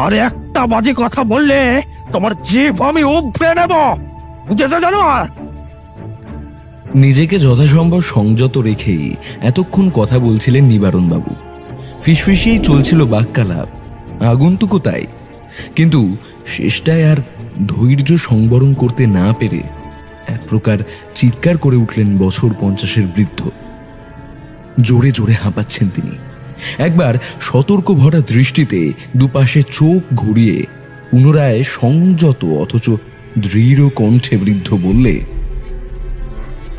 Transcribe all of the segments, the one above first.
আর একটা বাজে কথা বললে তোমার জিভ আমি উপড়ে নেব, বুঝেছো জানো? নিজেকে যথাসম্ভব সংযত রেখেই এতক্ষণ কথা বলছিলেন নিবারণ বাবু। ফিসফিসিয়েই চলছিল বাক্যালাপ, আগন্তুকও তাই। কিন্তু শেষটায় আর ধৈর্য সংবরণ করতে না পেরে এক প্রকার চিৎকার করে উঠলেন বছর 50-এর বৃদ্ধ। জোরে জোরে হাঁপাচ্ছেন তিনি। একবার সতর্ক ভরা দৃষ্টিতে দুপাশে চোখ ঘুরিয়ে পুনরায় সংযত অথচ দৃঢ় কণ্ঠে বৃদ্ধ বললে,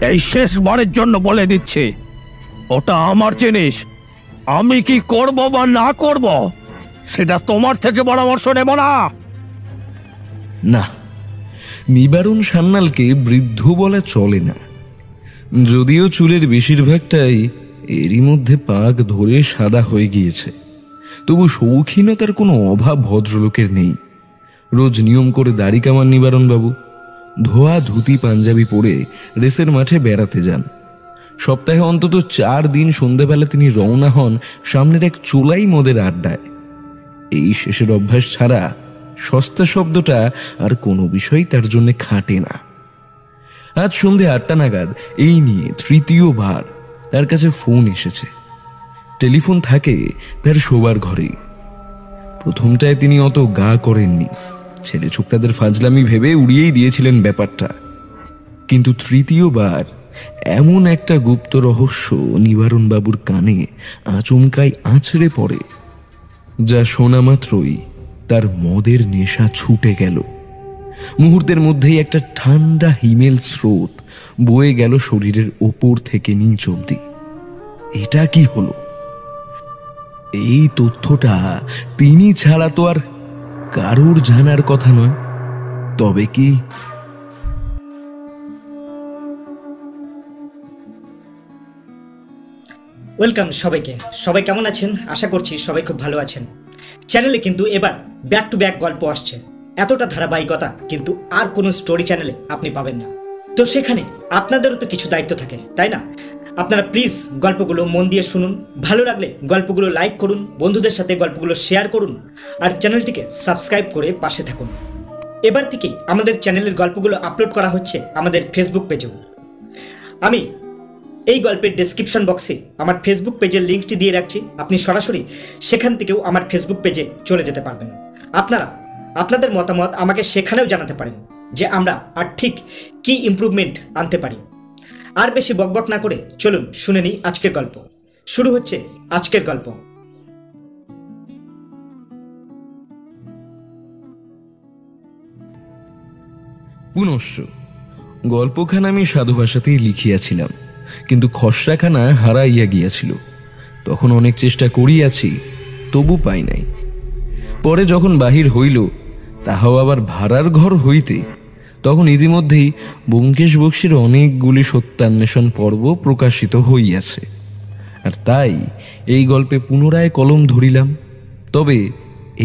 এই শেষবারের জন্য বলে দিচ্ছি, ওটা আমার জিনিস। আমি কি করব বা না করব সেটা তোমার থেকে পরামর্শ নেব না। না, নিবারণ সান্যালকে বৃদ্ধ বলা চলে না। যদিও চুলের বেশিরভাগটাই এরই মধ্যে পাক ধরে সাদা হয়ে গিয়েছে, তবু শৌখিনতার কোনো অভাব ভদ্রলোকের নেই। রোজ নিয়ম করে দাড়ি কামান নিবারণ বাবু। ধোয়া ধুতি পাঞ্জাবি পরে রেসের মাঠে বেড়াতে যান। সপ্তাহে অন্তত 4 দিন সন্ধ্যাবেলা তিনি রওনা হন সামনের এক চোলাই মদের আড্ডায়। এই শেষের অভ্যাস ছাড়া সস্তা শব্দটা আর কোনো বিষয় তার জন্য খাটে না। আজ সন্ধ্যে 8টা নাগাদ এই নিয়ে তৃতীয়বার তার কাছে ফোন এসেছে। টেলিফোন থাকে তার শোবার ঘরেই। প্রথমটায় তিনি অত গা করেননি, ছেলে ছোকরাদের ফাজলামি ভেবে উড়িয়েই দিয়েছিলেন ব্যাপারটা। কিন্তু তৃতীয়বার এমন একটা গুপ্ত রহস্য নিবারণ বাবুর কানে আচমকাই আছড়ে পড়ে, যা শোনা মাত্রই তার মদের নেশা ছুটে গেল। মুহূর্তের মধ্যেই একটা ঠান্ডা হিমেল স্রোত বয়ে গেল শরীরের ওপর থেকে নিচ অবধি। এটা কি হলো? এই তথ্যটা তিনি ছাড়া তো আর কারোর জানার কথা নয়। তবে কি? ওয়েলকাম সবাইকে। সবাই কেমন আছেন? আশা করছি সবাই খুব ভালো আছেন। চ্যানেলে কিন্তু এবার ব্যাক টু ব্যাক গল্প আসছে। এতটা ধারাবাহিকতা কিন্তু আর কোনো স্টোরি চ্যানেলে আপনি পাবেন না। তো সেখানে আপনাদেরও তো কিছু দায়িত্ব থাকে, তাই না? আপনারা প্লিজ গল্পগুলো মন দিয়ে শুনুন, ভালো লাগলে গল্পগুলো লাইক করুন, বন্ধুদের সাথে গল্পগুলো শেয়ার করুন, আর চ্যানেলটিকে সাবস্ক্রাইব করে পাশে থাকুন। এবার থেকেই আমাদের চ্যানেলের গল্পগুলো আপলোড করা হচ্ছে আমাদের ফেসবুক পেজেও। আমি এই গল্পের ডেসক্রিপশন বক্সে আমার ফেসবুক পেজের লিঙ্কটি দিয়ে রাখছি। আপনি সরাসরি সেখান থেকেও আমার ফেসবুক পেজে চলে যেতে পারবেন। আপনারা আপনাদের মতামত আমাকে সেখানেও জানাতে পারেন যে আমরা আর ঠিক কি ইমপ্রুভমেন্ট আনতে পারি। আর বেশি বকবক না করে চলুন শুনে নিই আজকের গল্প। শুরু হচ্ছে আজকের গল্প। পুনশ্চ গল্পখানা আমি সাধু ভাষাতেই লিখিয়াছিলাম, কিন্তু খসড়াখানা হারাইয়া গিয়াছিল। তখন অনেক চেষ্টা করিয়াছি, তবু পাই নাই। পরে যখন বাহির হইল, তাহাও আবার ভাড়ার ঘর হইতে, তখন ইতিমধ্যেই ব্যোমকেশ বক্সীর অনেকগুলি সত্যান্বেষণ পর্ব প্রকাশিত হইয়াছে। আর তাই এই গল্পে পুনরায় কলম ধরিলাম, তবে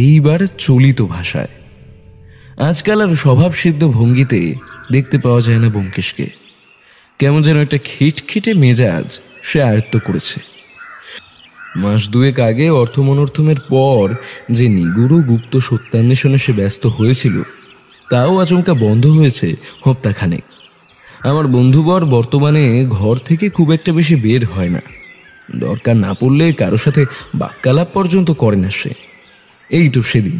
এইবার চলিত ভাষায়। আজকাল আর স্বভাবসিদ্ধ ভঙ্গিতে দেখতে পাওয়া যায় না ব্যোমকেশকে। কেমন যেন একটা খিটখিটে মেজাজ সে আয়ত্ত করেছে। মাস 2 আগে অর্থমনর্থমের পর যে নিগুড় গুপ্ত সত্যান্বেষণে সে ব্যস্ত হয়েছিল, তাও আচমকা বন্ধ হয়েছে হপ্তাখানেক। আমার বন্ধুবর বর্তমানে ঘর থেকে খুব একটা বেশি বের হয় না। দরকার না পড়লে কারো সাথে বাক্যালাপ পর্যন্ত করে না সে। এই তো সেদিন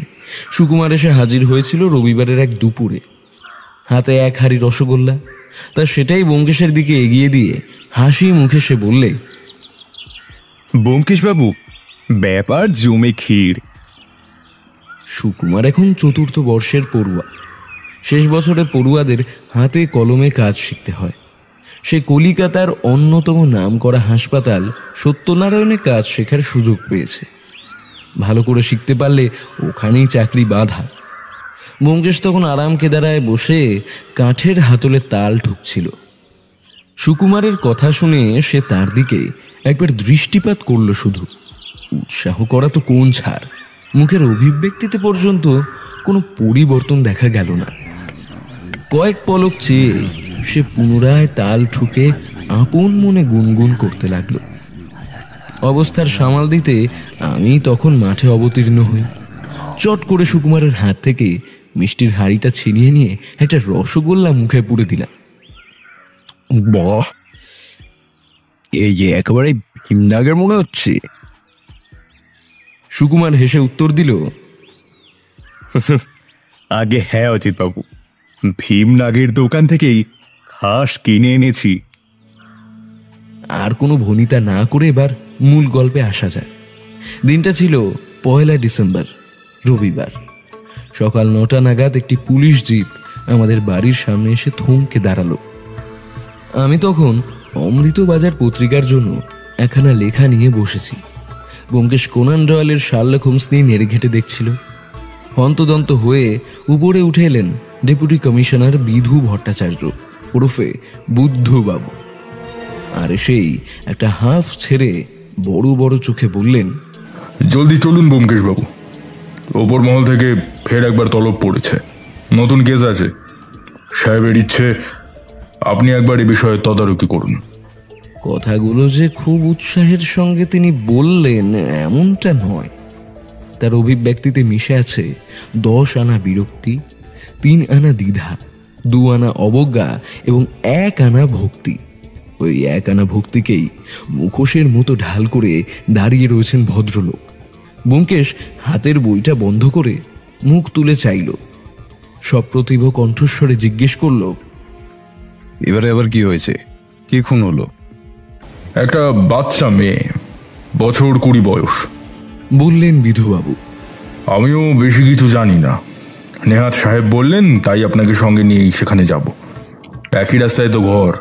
সুকুমার এসে হাজির হয়েছিল রবিবারের এক দুপুরে, হাতে 1 হাঁড়ি রসগোল্লা। তা সেটাই ব্যোমকেশের দিকে এগিয়ে দিয়ে হাসি মুখে সে বললে, ব্যোমকেশ বাবু, ব্যাপার জমে ক্ষীর। সুকুমার এখন 4র্থ বর্ষের পড়ুয়া। শেষ বছরে পড়ুয়াদের হাতে কলমে কাজ শিখতে হয়। সে কলিকাতার অন্যতম নামকরা হাসপাতাল সত্যনারায়ণে কাজ শেখার সুযোগ পেয়েছে। ভালো করে শিখতে পারলে ওখানেই চাকরি বাঁধা। ব্যোমকেশ তখন আরাম কেদারায় বসে কাঠের হাতলে তাল ঠুকছিল। সুকুমারের কথা শুনে সে তার দিকে একবার দৃষ্টিপাত করল শুধু। উৎসাহ করা তো কোন ছাড়, মুখের অভিব্যক্তিতে পর্যন্ত কোনো পরিবর্তন দেখা গেল না। কয়েক পলক চেয়ে সে পুনরায় তাল ঠুকে আপন মনে গুনগুন করতে লাগল। অবস্থার সামাল দিতে আমি তখন মাঠে অবতীর্ণ হই। চট করে সুকুমারের হাত থেকে মিষ্টির হাঁড়িটা ছিনিয়ে নিয়ে একটা রসগোল্লা মুখে পুরে দিলাম। বাহ, এই যে একেবারে ভীমনাগের মনে হচ্ছে। সুকুমার হেসে উত্তর দিল, আগে হ্যাঁ অজিত বাবু, ভীমনাগের দোকান থেকেই খাস কিনে এনেছি। আর কোনো ভনিতা না করে এবার মূল গল্পে আসা যায়। দিনটা ছিল 1 ডিসেম্বর, রবিবার। সকাল 9টা নাগাদ একটি পুলিশ জিপ আমাদের বাড়ির সামনে এসে থমকে দাঁড়ালো। আমি তখন অমৃতবাজার পত্রিকার জন্য একখানা লেখা নিয়ে বসেছি। ব্যোমকেশ কোনান ডয়েলের শার্লক হোমস নিয়ে নেড়ে ঘেটে দেখছিল। হন্তদন্ত হয়ে উপরে উঠে এলেন ডেপুটি কমিশনার বিধু ভট্টাচার্য ওরফে বুদ্ধবাবু। আর সেই একটা হাফ ছেড়ে বড় বড় চোখে বললেন, জলদি চলুন ব্যোমকেশ বাবু, ওপর মহল থেকে ফের একবার তলব পড়েছে, নতুন কেস আছে। সাহেবের ইচ্ছে আপনি একবার এ বিষয়ে তদারকি করুন। কথাগুলো যে খুব উৎসাহের সঙ্গে তিনি বললেন এমনটা নয়। তার অভিব্যক্তিতে মিশে আছে 10 আনা বিরক্তি, 3 আনা দ্বিধা, 2 আনা অবজ্ঞা এবং 1 আনা ভক্তি। ওই 1 আনা ভক্তিকেই মুখোশের মতো ঢাল করে দাঁড়িয়ে রয়েছেন ভদ্রলোক। ব্যোমকেশ হাতের বইটা বন্ধ করে মুখ তুলে চাইল। সপ্রতিভ কণ্ঠস্বরে জিজ্ঞেস করল, এবারে আবার কি হয়েছে? কি খুন হলো? একটা বাচ্চা মেয়ে, বছর 20 বয়স। বললেন বিধুবাবু। আমিও বেশি কিছু জানি না, নেহাত সাহেব বললেন তাই আপনাকে সঙ্গে নিয়ে সেখানে যাব। একই রাস্তায় তো ঘর।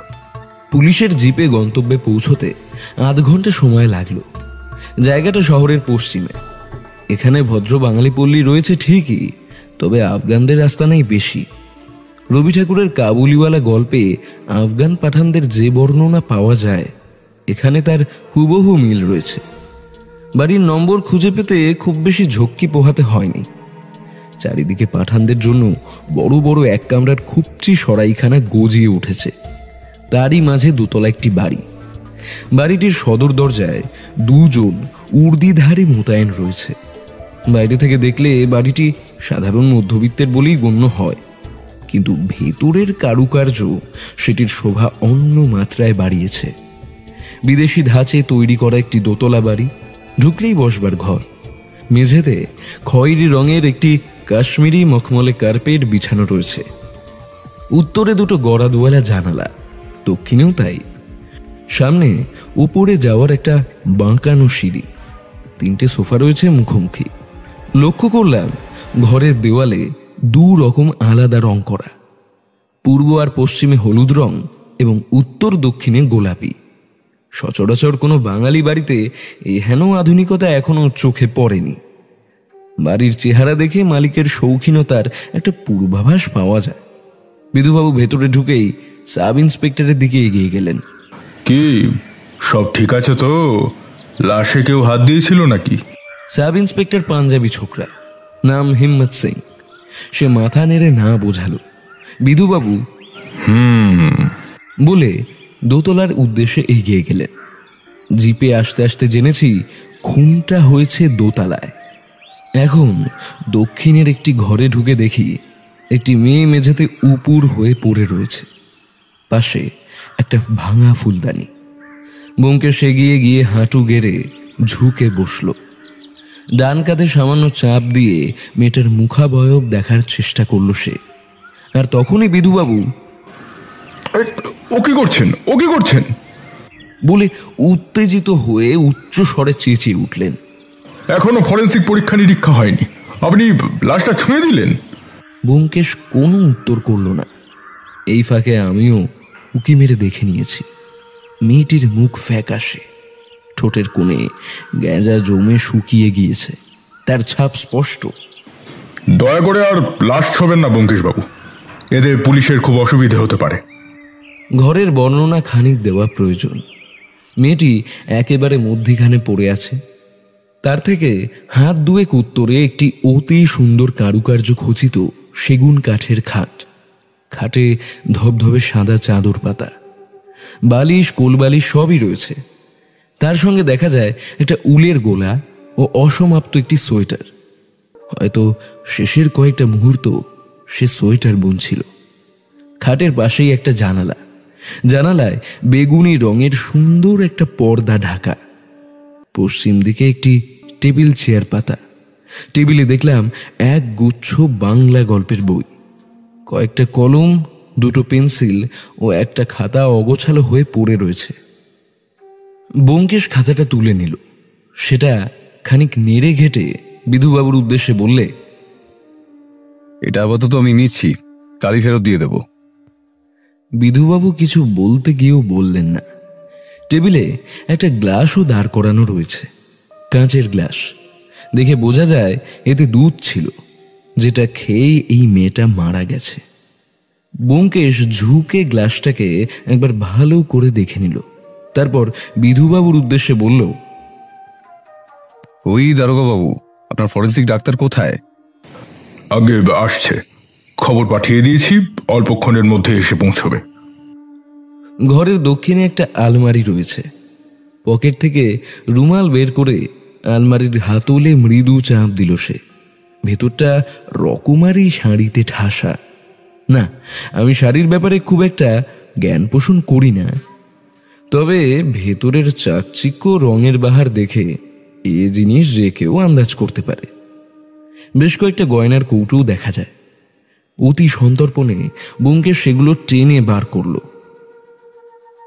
পুলিশের জিপে গন্তব্যে পৌঁছতে আধ ঘন্টা সময় লাগলো। জায়গাটা শহরের পশ্চিমে। এখানে ভদ্র বাঙালি পল্লী রয়েছে ঠিকই, তবে আফগানদের রাস্তা নেই বেশি। রবি ঠাকুরের কাবুলিওয়ালা গল্পে আফগান পাঠানদের যে বর্ণনা পাওয়া যায়, এখানে তার হুবহু মিল রয়েছে। বাড়ির নম্বর খুঁজে পেতে খুব বেশি ঝক্কি পোহাতে হয়নি। চারিদিকে পাঠানদের জন্য বড় বড় 1 কামরার খুবচি সরাইখানা গজিয়ে উঠেছে। তারই মাঝে দোতলা একটি বাড়ি। বাড়িটির সদর দরজায় 2 জন উর্দিধারী মোতায়েন রয়েছে। বাইরে থেকে দেখলে বাড়িটি সাধারণ মধ্যবিত্তের বলেই গণ্য হয়, কিন্তু ভেতরের কারুকার্য সেটির শোভা অন্য মাত্রায় বাড়িয়েছে। বিদেশি ধাঁচে তৈরি করা একটি দোতলা বাড়ি। ঢুকলেই বসবার ঘর। মেঝেতে খয়েরি রঙের একটি কাশ্মীরি মখমলে কার্পেট বিছানো রয়েছে। উত্তরে 2টো গড়াদোয়ালা জানালা, দক্ষিণেও তাই। সামনে উপরে যাওয়ার একটা বাঁকানো সিঁড়ি। 3টে সোফা রয়েছে মুখোমুখি। লক্ষ্য করলাম ঘরের দেওয়ালে 2 রকম আলাদা রং করা, পূর্ব আর পশ্চিমে হলুদ রং এবং উত্তর দক্ষিণে গোলাপি। সচরাচর কোনো বাঙালি বাড়িতে এহেন আধুনিকতা এখনো চোখে পড়েনি। বাড়ির চেহারা দেখে মালিকের শৌখিনতার একটা পূর্বাভাস পাওয়া যায়। বিধুবাবু ভেতরে ঢুকেই সাব ইন্সপেক্টরের দিকে এগিয়ে গেলেন। কি সব ঠিক আছে তো? লাশে কেউ হাত দিয়েছিল নাকি? সাব ইন্সপেক্টর পাঞ্জাবি ছোকরা, নাম হিম্মত সিং। সে মাথা নেড়ে না বোঝালো। বিধুবাবু বলে দোতলার উদ্দেশ্যে এগিয়ে গেলেন। জিপে আসতে আসতে জেনেছি খুনটা হয়েছে দোতলায়। এখন দক্ষিণের একটি ঘরে ঢুকে দেখি একটি মেয়ে মেঝেতে উপুর হয়ে পড়ে রয়েছে। পাশে একটা ভাঙা ফুলদানি। ব্যোমকেশ এগিয়ে গিয়ে হাঁটু গেড়ে ঝুঁকে বসল। ডান কাঁধে সামান্য চাপ দিয়ে মেয়েটার মুখাবয়ব দেখার চেষ্টা করল সে। আর তখনই বিধুবাবু ও কি করছেন, ও কি করছেন বলে উত্তেজিত হয়ে উচ্চ স্বরে চেঁচিয়ে উঠলেন। এখনো ফরেন্সিক পরীক্ষা নিরীক্ষা হয়নি, আপনি লাশটা ছুঁয়ে দিলেন? ব্যোমকেশ কোনো উত্তর করল না। এই ফাঁকে আমিও উকি মেরে দেখে নিয়েছি। মেয়েটির মুখ ফ্যাকাশে, ঠোঁটের কোণে গ্যাঁজা জমে শুকিয়ে গিয়েছে। তার ছাপ স্পষ্ট। দয়া করে আর লাশ ছবেন না ব্যোমকেশ বাবু, এতে পুলিশের খুব অসুবিধে হতে পারে। ঘরের বর্ণনা খানিক দেওয়া প্রয়োজন। মেয়েটি একেবারে মধ্যিখানে পড়ে আছে। তার থেকে হাত 2 উত্তরে একটি অতি সুন্দর কারুকার্য খচিত সেগুন কাঠের খাট। খাটে ধবধবে সাদা চাদর পাতা, বালিশ কোলবালিশ সবই রয়েছে। তার সঙ্গে দেখা যায় একটা উলের গোলা ও অসমাপ্ত একটি সোয়েটার। হয়তো শেষের কয়েকটা মুহূর্ত সে সোয়েটার বুনছিল। খাটের পাশেই একটা জানালা, জানালায় বেগুনি রঙের সুন্দর একটা পর্দা ঢাকা। পশ্চিম দিকে একটি টেবিল চেয়ার পাতা। টেবিলে দেখলাম এক গুচ্ছ বাংলা গল্পের বই, কয়েকটা কলম, দুটো পেন্সিল ও একটা খাতা অগোছালো হয়ে পড়ে রয়েছে। ব্যোমকেশ খাতাটা তুলে নিল। সেটা খানিক নেড়ে ঘেটে বিধুবাবুর উদ্দেশ্যে বললে, এটা আপাতত আমি নিচ্ছি, কালই ফেরত দিয়ে দেব। বিধুবাবু কিছু বলতে গিয়েও বললেন না। টেবিলে একটা গ্লাসও দাঁড় করানো রয়েছে, কাঁচের গ্লাস। দেখে বোঝা যায় এতে দুধ ছিল, যেটা খেয়ে এই মেয়েটা মারা গেছে। ব্যোমকেশ ঝুঁকে গ্লাসটাকে একবার ভালো করে দেখে নিল, তারপর বিধুবাবুর উদ্দেশ্যে বলল, ওই দারোগা বাবু, আপনার ফরেন্সিক ডাক্তার কোথায়? আগে আসছে, খবর পাঠিয়ে দিয়েছি, অল্পক্ষণের মধ্যে এসে পৌঁছবে। ঘরের দক্ষিণে একটা আলমারি রয়েছে। পকেট থেকে রুমাল বের করে আলমারির হাতলে মৃদু চাপ দিল সে। ভেতরটা রকমারি শাড়িতে ঠাসা। না, আমি শাড়ির ব্যাপারে খুব একটা জ্ঞান পোষণ করি না, তবে ভেতরের চাকচিক্য রঙের বাহার দেখে এ জিনিস যে কেউ আন্দাজ করতে পারে। বেশ কয়েকটা গয়নার কৌটোও দেখা যায়। অতি সন্তর্পণে ব্যোমকেশ সেগুলো টেনে বার করল।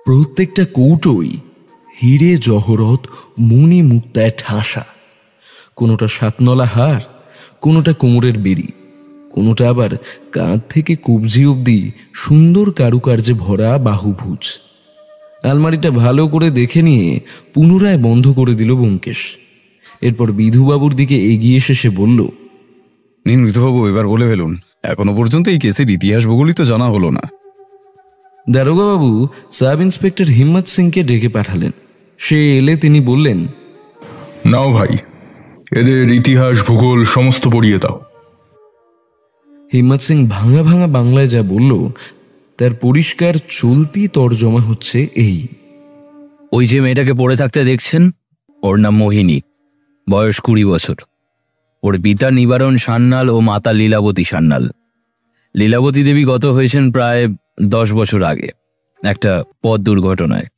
প্রত্যেকটা কৌটোই হিরে জহরত মণি মুক্তায় ঠাসা। কোনোটা সাতনলা হার, কোনোটা কোমরের বেড়ি, কোনোটা আবার কাঁধ থেকে কবজি অবধি সুন্দর কারুকার্যে ভরা বাহুভুজ। আলমারিটা ভালো করে দেখে নিয়ে পুনরায় বন্ধ করে দিল ব্যোমকেশ। এরপর বিধুবাবুর দিকে এগিয়ে এসে সে বলল, নিন বিধুবাবু, এবার বলে ফেলুন, এখনো পর্যন্ত এই কেসের ইতিহাস ভূগোলই তো জানা হলো না। দারোগাবাবু সাব ইন্সপেক্টর হিম্মত সিংকে ডেকে পাঠালেন। সে এলে তিনি বললেন, নাও ভাই, এদের ইতিহাস ভূগোল সমস্ত পড়িয়ে দাও। হিম্মত সিং ভাঙা ভাঙা বাংলায় যা বলল তার পরিষ্কার চলতি তর্জমা হচ্ছে এই। ওই যে মেয়েটাকে পড়ে থাকতে দেখছেন, ওর নাম মোহিনী, বয়স 20 বছর। ওর পিতা নিবারণ সান্যাল ও মাতা লীলাবতী সান্যাল। লীলাবতী দেবী গত হয়েছেন প্রায় 10 বছর আগে একটা পথ দুর্ঘটনায়।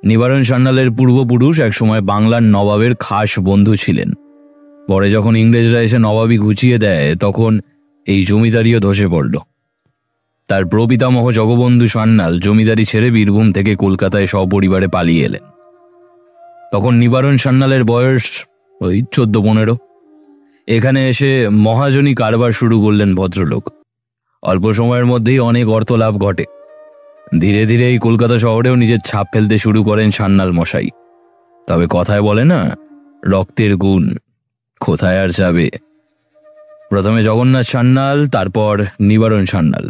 নিবারণ সান্যালের পূর্বপুরুষ একসময় বাংলার নবাবের খাস বন্ধু ছিলেন। পরে যখন ইংরেজরা এসে নবাবি ঘুচিয়ে দেয়, তখন এই জমিদারিও ধসে পড়ল। তার প্রপিতামহ জগবন্ধু সান্যাল জমিদারি ছেড়ে বীরভূম থেকে কলকাতায় সপরিবারে পালিয়ে এলেন। তখন নিবারণ সান্যালের বয়স ওই 14-15। এখানে এসে মহাজনী কারবার শুরু করলেন ভদ্রলোক। অল্প সময়ের মধ্যেই অনেক অর্থ লাভ ঘটে। ধীরে ধীরে এই কলকাতা শহরেও নিজের ছাপ ফেলতে শুরু করেন সান্যাল মশাই। তবে কথায় বলে না, রক্তের গুণ কোথায় আর যাবে। প্রথমে জগন্নাথ সান্যাল, তারপর নিবারণ সান্যাল।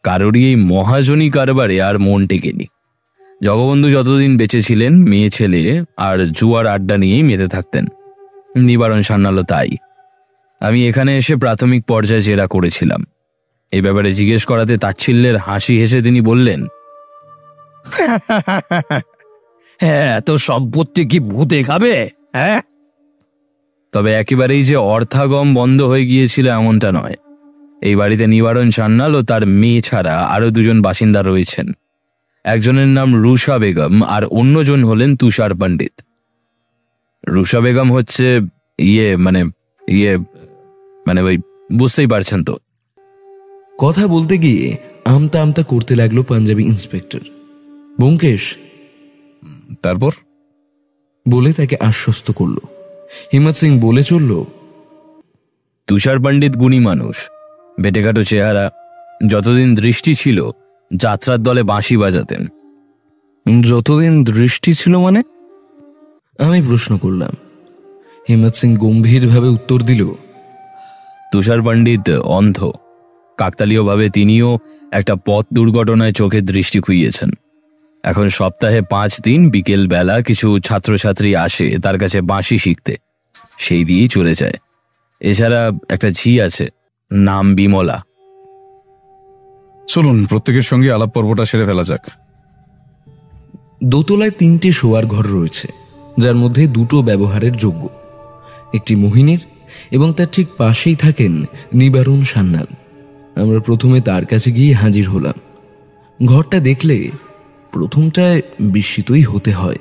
কারোরই এই মহাজনী কারবারে আর মন টেকেনি। জগবন্ধু যতদিন বেঁচে ছিলেন মেয়ে ছেলে আর জুয়ার আড্ডা নিয়েই মেতে থাকতেন। নিবারণ সান্যালও তাই। আমি এখানে এসে প্রাথমিক পর্যায়ে জেরা করেছিলাম। এই ব্যাপারে জিজ্ঞেস করাতে তাচ্ছিল্যের হাসি হেসে তিনি বললেন, হ্যাঁ, তো সম্পত্তি কি ভূতে খাবে? হ্যাঁ, তবে একেবারেই যে অর্থাগম বন্ধ হয়ে গিয়েছিল এমনটা নয়। এই বাড়িতে নিবারণ সান্যাল ও তার মেয়ে ছাড়া আরো 2জন বাসিন্দা রয়েছেন। একজনের নাম রুষা বেগম আর অন্যজন হলেন তুষার পণ্ডিত। রুষা বেগম হচ্ছে মানে ওই বুঝতেই পারছেন তো। কথা বলতে গিয়ে আমতা আমতা করতে লাগলো পাঞ্জাবি ইন্সপেক্টর। ব্যোমকেশ তারপর বলে তাকে আশ্বস্ত করল। হিম্মত সিং বলে চলল, তুষার পণ্ডিত গুণী মানুষ, বেটেঘাটো চেহারা। যতদিন দৃষ্টি ছিল যাত্রার দলে বাঁশি বাজাতেন। যতদিন দৃষ্টি ছিল মানে? আমি প্রশ্ন করলাম। হিম্মত সিং গম্ভীরভাবে উত্তর দিল, তুষার পণ্ডিত অন্ধ। কাকতালীয়ভাবে তিনিও একটা পথ দুর্ঘটনায় চোখের দৃষ্টি খুইয়েছেন। এখন সপ্তাহে 5 দিন বিকেল বেলা কিছু ছাত্রছাত্রী আসে তার কাছে বাঁশি শিখতে, সেই দিয়েই চলে যায়। এছাড়া একটা ঝি আছে, নাম বিমলা। চলুন প্রত্যেকের সঙ্গে আলাপ পর্বটা সেরে ফেলা যাক। দোতলায় 3টে শোয়ার ঘর রয়েছে, যার মধ্যে 2টো ব্যবহারের যোগ্য। একটি মোহিনীর, এবং তার ঠিক পাশেই থাকেন নিবারণ সান্যাল। আমরা প্রথমে তার কাছে গিয়ে হাজির হলাম। ঘরটা দেখলে প্রথমটায় বিস্মিতই হতে হয়।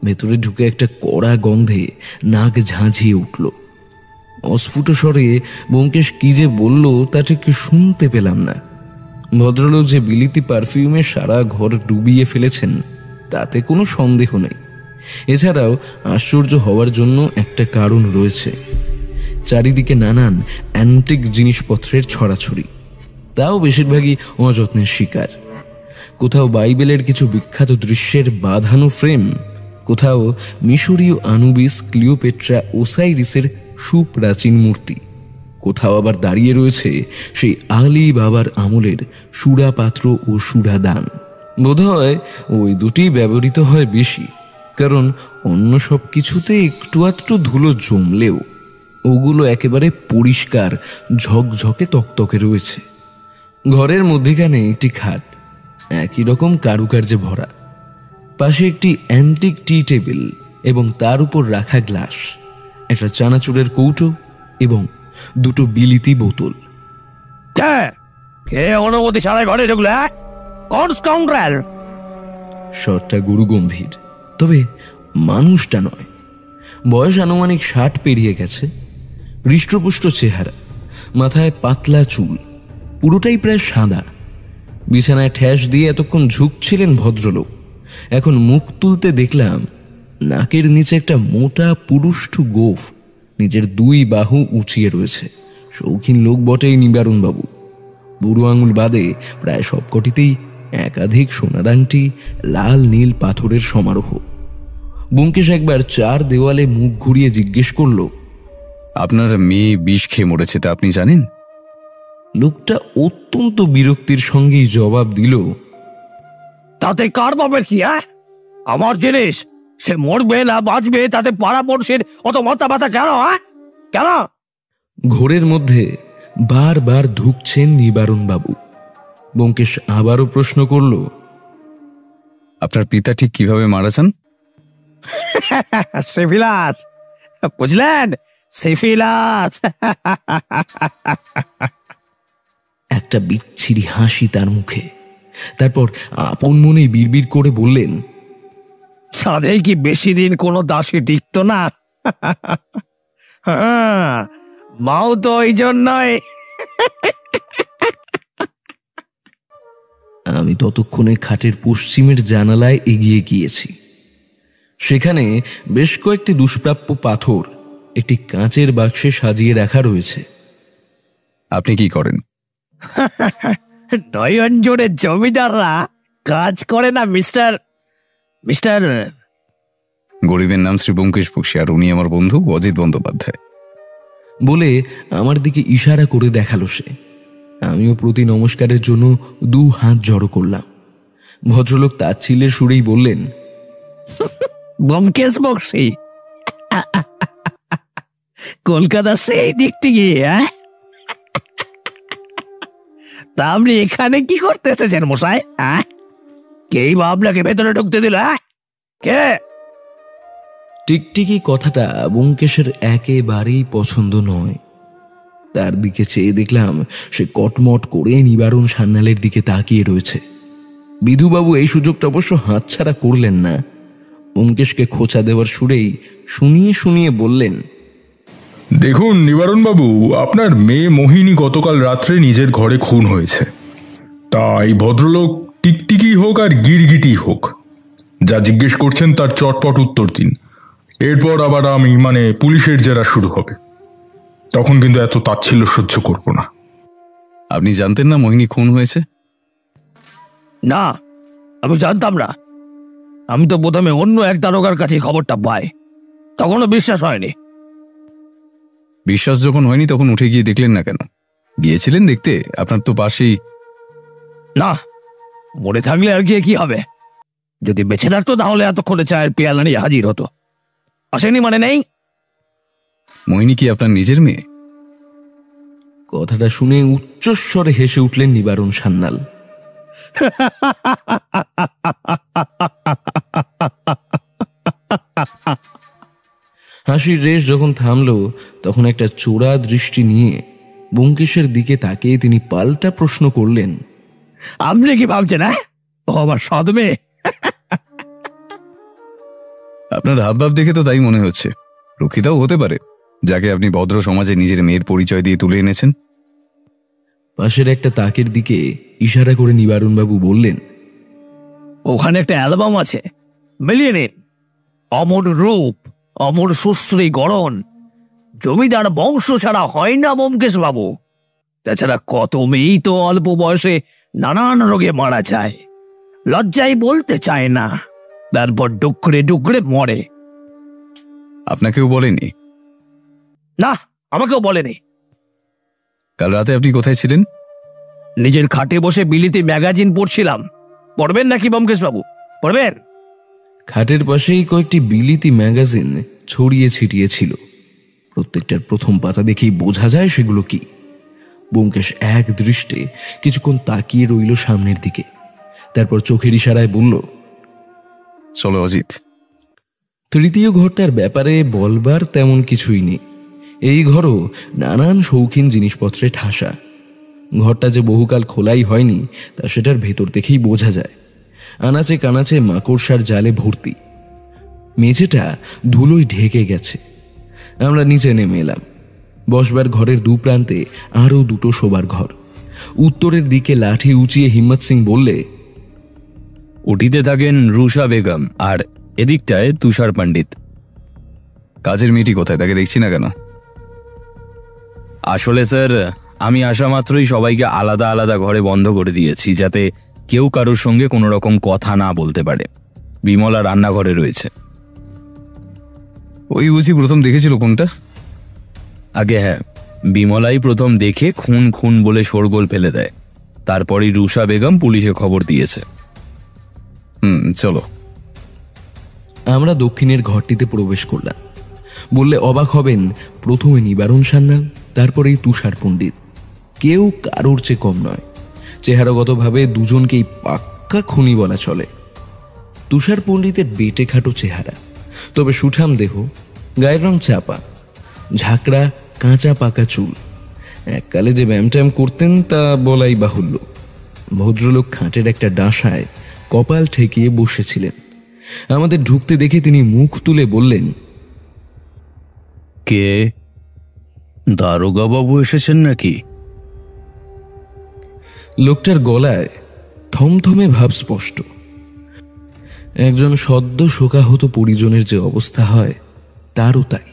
ভেতরে ঢুকে একটা কড়া গন্ধে নাক ঝাঁঝিয়ে উঠল। অস্ফুট স্বরে ব্যোমকেশ কি যে বলল তা ঠিক শুনতে পেলাম না। ভদ্রলোক যে বিলিতি পারফিউমে সারা ঘর ডুবিয়ে ফেলেছেন তাতে কোনো সন্দেহ নেই। এছাড়াও আশ্চর্য হওয়ার জন্য একটা কারণ রয়েছে। চারিদিকে নানান অ্যান্টিক জিনিসপত্রের ছড়াছড়ি, তাও বেশিরভাগই অযত্নের শিকার। কোথাও বাইবেলের কিছু বিখ্যাত দৃশ্যের বাঁধানো ফ্রেম, কোথাও মিশরীয় আনুবিস, ক্লিওপেট্রা, ওসাইরিসের সুপ্রাচীন মূর্তি, কোথাও আবার দাঁড়িয়ে রয়েছে সেই আলী বাবার আমলের সুরা পাত্র ও সুরা দান। বোধহয় ওই দুটি ব্যবহৃত হয় বেশি, কারণ অন্য সব কিছুতে একটু আধটু ধুলো জমলেও ওগুলো একেবারে পরিষ্কার ঝকঝকে তকতকে রয়েছে। ঘরের মধ্যেখানে একটি খাট, একই রকম কারুকার্যে ভরা। পাশে একটি অ্যান্টিক টি টেবিল এবং তার উপর রাখা গ্লাস, একটা চানাচুরের কৌটো এবং দুটো বিলিতি বোতল। কে অনুমতি ছাড়াই ঘরে ঢুকলে? কোন স্কাউন্ডার? স্বরটা গুরু গম্ভীর, তবে মানুষটা নয়। বয়স আনুমানিক 60 পেরিয়ে গেছে। হৃষ্টপুষ্ট চেহারা, মাথায় পাতলা চুল, পুরোটাই প্রায় সাদা। বিছানায় ঠ্যাস দিয়ে এতক্ষণ ঝুঁকছিলেন ভদ্রলোক। এখন মুখ তুলতে দেখলাম নাকের নিচে একটা মোটা পুরুষ্টু গোঁফ নিজের 2 বাহু উঁচিয়ে রয়েছে। শৌখিন লোক বটেই নিবারণবাবু। বুড়ো আঙুল বাদে প্রায় সবকটিতেই একাধিক সোনার আংটি, লাল নীল পাথরের সমারোহ। ব্যোমকেশ একবার চার দেওয়ালে মুখ ঘুরিয়ে জিজ্ঞেস করল, আপনার মেয়ে বিষ খেয়ে মরেছে তা আপনি জানেন? লোকটা অত্যন্ত বিরক্তির সঙ্গেই জবাব দিল, তাতে কার বাপের কি? আমার জিনিস, সে মরবে না বাঁচবে তাতে পাড়া পড়শের অত মাথা ব্যথা কেন? কেন? ঘোরের মধ্যে বারবার ঢুকছেন নিবারণবাবু। ব্যোমকেশ আবারও প্রশ্ন করল, আপনার পিতা ঠিক কিভাবে মারা যান? সিফিলাস, বুঝলেন? সিফিলাস। একটা বিচ্ছিরি হাসি তার মুখে। তারপর আপন মনে বিড়বিড় করে বললেন, ছাদে কি বেশি দিন কোনো দাসী টিকত না? মাও তো ওই জন্যই। আমি ততক্ষণে খাটের পশ্চিমের জানালায় এগিয়ে গিয়েছি। সেখানে বেশ কয়েকটি দুষ্প্রাপ্য পাথর একটি কাঁচের বাক্সে সাজিয়ে রাখা রয়েছে। আপনি কি করেন? নয়নজোড়ের জমিদাররা কাজ করে না মিস্টার মিস্টার গরিবের নাম শ্রী ব্যোমকেশ বক্সী, আর উনি আমার বন্ধু অজিত বন্দ্যোপাধ্যায়। বলে আমার দিকে ইশারা করে দেখালো সে। আমিও প্রতি নমস্কারের জন্য 2 হাত জড়ো করলাম। ভদ্রলোক তাচ্ছিল্যের সুরেই বললেন, ব্যোমকেশ বক্সী, কলকাতা সেই দিকটি গিয়ে, তা আপনি এখানে কি করতে এসেছেন মশাই? কেই বা আপনাকে ভেতরে ঢুকতে দিল? কে? টিকটিকি কথাটা ব্যোমকেশের একেবারেই পছন্দ নয়। তার দিকে চেয়ে দেখলাম সে কটমট করে নিবারণ সান্যালের দিকে তাকিয়ে রয়েছে। বিধুবাবু এই সুযোগটা অবশ্য হাতছাড়া করলেন না। ব্যোমকেশকে খোঁচা দেওয়ার সুরেই শুনিয়ে শুনিয়ে বললেন, দেখুন নিবারণবাবু, আপনার মেয়ে মোহিনী গতকাল রাত্রে নিজের ঘরে খুন হয়েছে। তাই ভদ্রলোক টিকটিকি হোক আর গিরগিটি হোক, যা জিজ্ঞেস করছেন তার চটপট উত্তর দিন। এরপর আবার পুলিশের জেরা শুরু হবে। তখন কিন্তু এত তাচ্ছিল্য সহ্য করব না। আপনি জানতেন না মোহিনী খুন হয়েছে? না, আমি জানতাম না। আমি তো প্রথমে অন্য এক দারোগার কাছে খবরটা পাই, তখনও বিশ্বাস হয়নি। বিশ্বাস যখন হয়নি তখন উঠে গিয়ে দেখলেন না কেন? গিয়েছিলেন দেখতে, আপনার তো পাশেই। না, মরে থাকলে আর গিয়ে কি হবে? যদি বেঁচে থাকতো তাহলে এতক্ষণে চায়ের পেয়ালা নিয়ে হাজির হতো। আসেনি মানে নেই। মোহিনী কি আপনার নিজের মেয়ে? কথাটা শুনে উচ্চস্বরে হেসে উঠলেন নিবারণ সান্যাল। হাসির রেশ যখন থামল তখন একটা চোরা দৃষ্টি নিয়ে ব্যোমকেশের দিকে তাকিয়ে তিনি পাল্টা প্রশ্ন করলেন, আপনি কি ভাবছেন ও আমার সৎ মেয়ে? আপনার হাবভাব দেখে তো তাই মনে হচ্ছে। রক্ষিতাও হতে পারে, যাকে আপনি ভদ্র সমাজে নিজের মেয়ের পরিচয় দিয়ে তুলে এনেছেন। পাশের একটা তাকের দিকে ইশারা করে নিবারণবাবু বললেন, ওখানে একটা অ্যালবাম আছে, মিলিয়ে নিন। অমর রূপ, অমর সুশ্রী গড়ন, জমিদার বংশ ছাড়া হয় না ব্যোমকেশ বাবু। তাছাড়া কত মেয়েই তো অল্প বয়সে নানান রোগে মারা যায়, লজ্জায় বলতে চায় না, তারপর ডুকরে ডুকরে মরে। আপনাকেও বলেনি? না, আমাকেও বলেনি। কাল রাতে আপনি কোথায় ছিলেন? নিজের খাটে বসে বিলিতি ম্যাগাজিন পড়ছিলাম। পড়বেন নাকি ব্যোমকেশ বাবু, পড়বেন? খাটের পাশেই কয়েকটি বিলিতি ম্যাগাজিন ছড়িয়ে ছিটিয়ে ছিল। প্রত্যেকটার প্রথম পাতা দেখেই বোঝা যায় সেগুলো কি। ব্যোমকেশ এক দৃষ্টে কিছুক্ষণ তাকিয়ে রইল সামনের দিকে, তারপর চোখের ইশারায় বলল, চলো অজিত। তৃতীয় ঘরটার ব্যাপারে বলবার তেমন কিছুই নেই। এই ঘরও নানান শৌখিন জিনিসপত্রে ঠাসা। ঘরটা যে বহুকাল খোলাই হয়নি তা সেটার ভেতর দেখেই বোঝা যায়। আনাচে কানাচে মাকড়সার জালে ভর্তি। মেঝেটা ধুলোয় ঢেকে গেছে। আমরা নিচে নেমে এলাম। বসবার ঘরের দু প্রান্তে আরও দুটো শোবার ঘর। উত্তরের দিকে লাঠি উঁচিয়ে হিম্মত সিং বললে, উঠিতে থাকেন রুষা বেগম, আর এদিকটায় তুষার পণ্ডিত। কাজের মেয়েটি কোথায়? তাকে দেখছি না কেন? আসলে স্যার, আমি আসা মাত্রই সবাইকে আলাদা আলাদা ঘরে বন্ধ করে দিয়েছি, যাতে কেউ কারোর সঙ্গে কোনো রকম কথা না বলতে পারে। বিমলা রান্নাঘরে রয়েছে। ওই বুঝি প্রথম দেখেছিল কোনটা? আগে হ্যাঁ, বিমলাই প্রথম দেখে খুন খুন বলে শোরগোল ফেলে দেয়। তারপরই রুষা বেগম পুলিশে খবর দিয়েছে। চলো। আমরা দক্ষিণের ঘরটিতে প্রবেশ করলাম। বললে অবাক হবেন, প্রথমে নিবারণ সান্যাল, তারপরেই তুষার পণ্ডিত। কেউ কারোর চেয়ে কম নয়। চেহারাগতভাবে দুজনকেই পাক্কা খুনি বলা চলে। তুষার পণ্ডিতের বেটে খাটো চেহারা, তবে সুঠাম দেহ, গায়ের রং চাপা, ঝাঁকড়া কাঁচা পাকা চুল। এককালে যে ব্যায়াম করতেন তা বলাই বাহুল্য। ভদ্রলোক খাটের একটা ডাঁসায় কপাল ঠেকিয়ে বসেছিলেন। আমাদের ঢুকতে দেখে তিনি মুখ তুলে বললেন, কে? দারোগা বাবু এসেছেন নাকি? লোকটার গলায় থমথমে ভাব স্পষ্ট। একজন সদ্য শোকাহত পরিজনের যে অবস্থা হয় তারও তাই।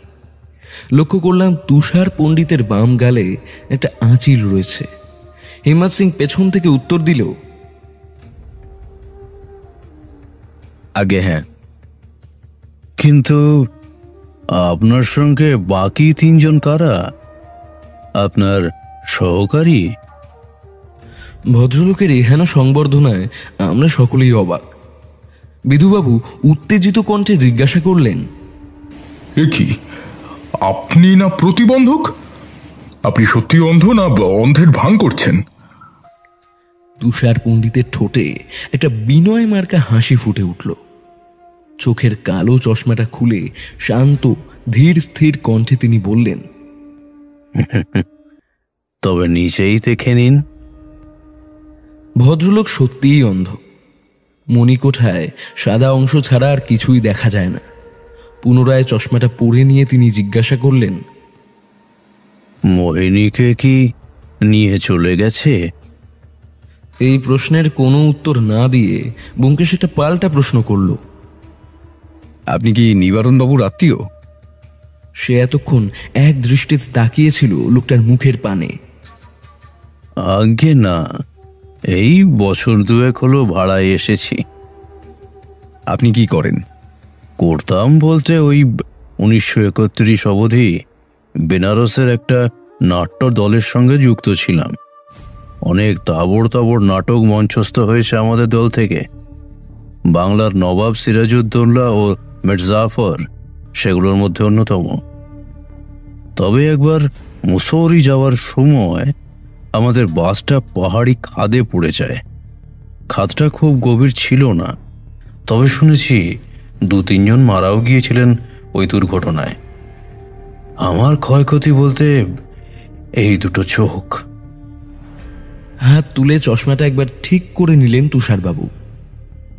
লক্ষ্য করলাম তুষার পণ্ডিতের বাম গালে একটা আঁচিল রয়েছে। হিম্মত সিং পেছন থেকে উত্তর দিল, আগে হ্যাঁ, কিন্তু আপনার সঙ্গে বাকি তিনজন কারা? আপনার সহকারী? ভদ্রলোকের এহেন সংবর্ধনায় আমরা সকলেই অবাক। বিধুবাবু উত্তেজিত কণ্ঠে জিজ্ঞাসা করলেন, এ কি, আপনি না প্রতিবন্ধক? আপনি সত্যি অন্ধ না অন্ধের ভান করছেন? তুষার পণ্ডিতের ঠোঁটে একটা বিনয় মার্কা হাসি ফুটে উঠল। চোখের কালো চশমাটা খুলে শান্ত ধীর স্থির কণ্ঠে তিনি বললেন, তবে নিচেই দেখে নিন। ভদ্রলোক সত্যিই অন্ধ। মণিকোঠায় সাদা অংশ ছাড়া আর কিছুই দেখা যায় না। পুনরায় চশমাটা পরে নিয়ে তিনি জিজ্ঞাসা করলেন, মোহিনীকে কি নিয়ে চলে গেছে? এই প্রশ্নের কোনো উত্তর না দিয়ে ব্যোমকেশ একটা পাল্টা প্রশ্ন করল, আপনি কি নিবারণ বাবুর আত্মীয়? সে এতক্ষণ এক দৃষ্টিতে তাকিয়েছিল লোকটার মুখের পানে। আগে না, এই বছর দুয়েক হলো ভাড়ায় এসেছি। আপনি কি করেন? করতাম বলতে ওই 1931 অবধি বেনারসের একটা নাট্য দলের সঙ্গে যুক্ত ছিলাম। অনেক তাবড় তাবড় নাটক মঞ্চস্থ হয়েছে আমাদের দল থেকে। বাংলার নবাব সিরাজউদ্দৌলা ও মির্জাফর সেগুলোর মধ্যে অন্যতম। তবে একবার মুসৌরি যাওয়ার সময় আমাদের বাসটা পাহাড়ি খাদে পড়ে যায়। খাদটা খুব গভীর ছিল না, তবে শুনেছি 2-3 জন মারাও গিয়েছিলেন ওই দুর্ঘটনায়। আমার ক্ষয়ক্ষতি বলতে এই দুটো চোখ। হাত তুলে চশমাটা একবার ঠিক করে নিলেন তুষারবাবু।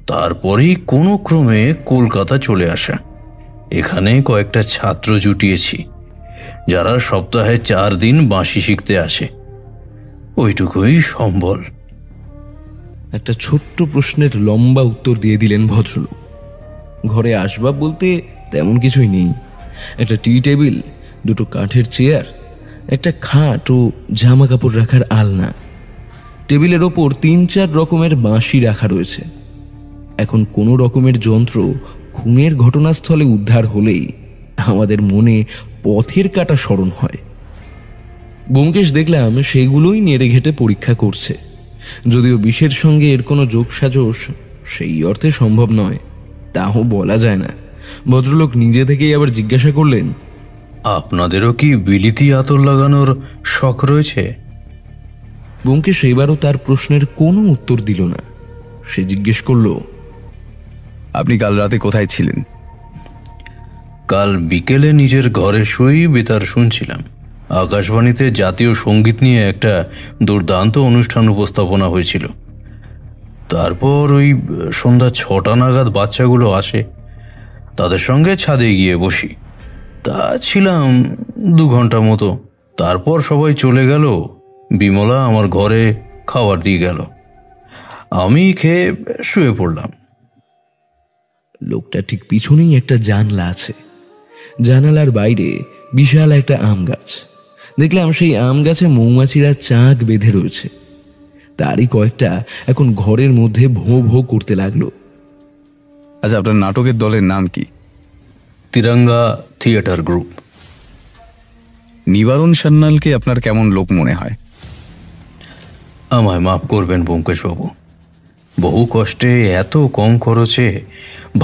তারপরেই কোনো ক্রমে কলকাতা চলে আসা। এখানে কয়েকটা ছাত্র জুটিয়েছি যারা সপ্তাহে 4 দিন বাঁশি শিখতে আসে। ওইটুকুই সম্বল। একটা ছোট্ট প্রশ্নের লম্বা উত্তর দিয়ে দিলেন ভদ্রলোক। ঘরে আসবাব বলতে তেমন কিছুই নেই। একটা টি টেবিল, দুটো কাঠের চেয়ার, একটা খাট ও জামা কাপড় রাখার আলনা। টেবিলের ওপর 3-4 রকমের বাঁশি রাখা রয়েছে। এখন কোনো রকমের যন্ত্র খুনের ঘটনাস্থলে উদ্ধার হলেই আমাদের মনে পথের কাটা স্মরণ হয়। ব্যোমকেশ দেখলাম সেগুলোই নেড়ে ঘেটে পরীক্ষা করছে। যদিও বিষের সঙ্গে এর কোনো যোগসাজশ সেই অর্থে সম্ভব নয়, তাও বলা যায় না। ভদ্রলোক নিজে থেকেই আবার জিজ্ঞাসা করলেন, আপনাদেরও কি বিলিতি আতর লাগানোর শখ রয়েছে? ব্যোমকেশ এবারও তার প্রশ্নের কোনো উত্তর দিল না। সে জিজ্ঞেস করল, আপনি কাল রাতে কোথায় ছিলেন? কাল বিকেলে নিজের ঘরে শুয়েই বেতার শুনছিলাম। আকাশবাণীতে জাতীয় সঙ্গীত নিয়ে একটা দুর্দান্ত অনুষ্ঠান উপস্থাপনা হয়েছিল। তারপর ওই সন্ধ্যা 6টা নাগাদ বাচ্চাগুলো আসে, তাদের সঙ্গে ছাদে গিয়ে বসি। তা ছিলাম 2 ঘন্টা মতো। তারপর সবাই চলে গেল। বিমলা আমার ঘরে খাবার দিয়ে গেল, আমি খেয়ে শুয়ে পড়লাম। লোকটা ঠিক পিছনেই একটা জানলা আছে। জানালার বাইরে বিশাল একটা আম গাছ। দেখলাম সেই আম গাছে মৌমাছিরা চাক বেঁধে রয়েছে। তারই কয়েকটা এখন ঘরের মধ্যে ভোঁ ভোঁ করতে লাগলো। আচ্ছা, আপনার নাটকের দলের নাম কি? Tiranga theatre group. নিবারণ সান্যালকে আপনার কেমন লোক মনে হয়? আমায় মাফ করবেন ব্যোমকেশবাবু, বহু কষ্টে এত কম খরচে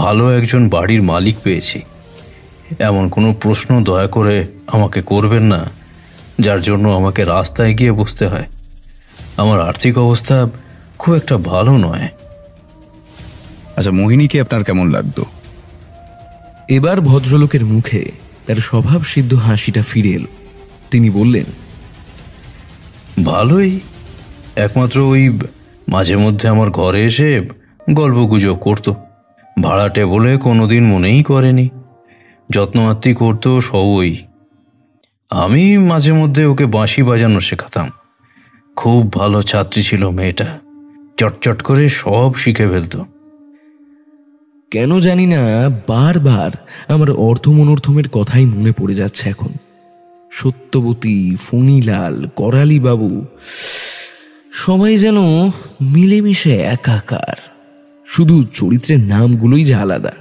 ভালো একজন বাড়ির মালিক পেয়েছি। এমন কোনো প্রশ্ন দয়া করে আমাকে করবেন না যার জন্য আমাকে রাস্তায় গিয়ে বসতে হয়। আমার আর্থিক অবস্থা খুব একটা ভালো নয়। আচ্ছা, মোহিনীকে আপনার কেমন লাগতো? এবার ভদ্রলোকের মুখে তার স্বভাব সিদ্ধ হাসিটা ফিরে এলো। তিনি বললেন, ভালোই। একমাত্র ওই মাঝে মধ্যে আমার ঘরে এসে গল্পগুজব করতো। ভাড়াটে বলে কোনোদিন মনেই করেনি। যত্নআত্তি করতো সবই। আমি মাঝে মধ্যে ওকে বাঁশি বাজানো শেখাতাম। খুব ভালো ছাত্রী ছিল মেয়েটা, চটচট করে সব শিখে ফেলত। কেন জানি না বারবার আমার অর্থমনর্থমের কথাই মনে পড়ে যাচ্ছে এখন। সত্যবতী, ফণিলাল, করালি বাবু সবাই যেন মিলেমিশে একাকার, শুধু চরিত্রের নামগুলোই যে আলাদা।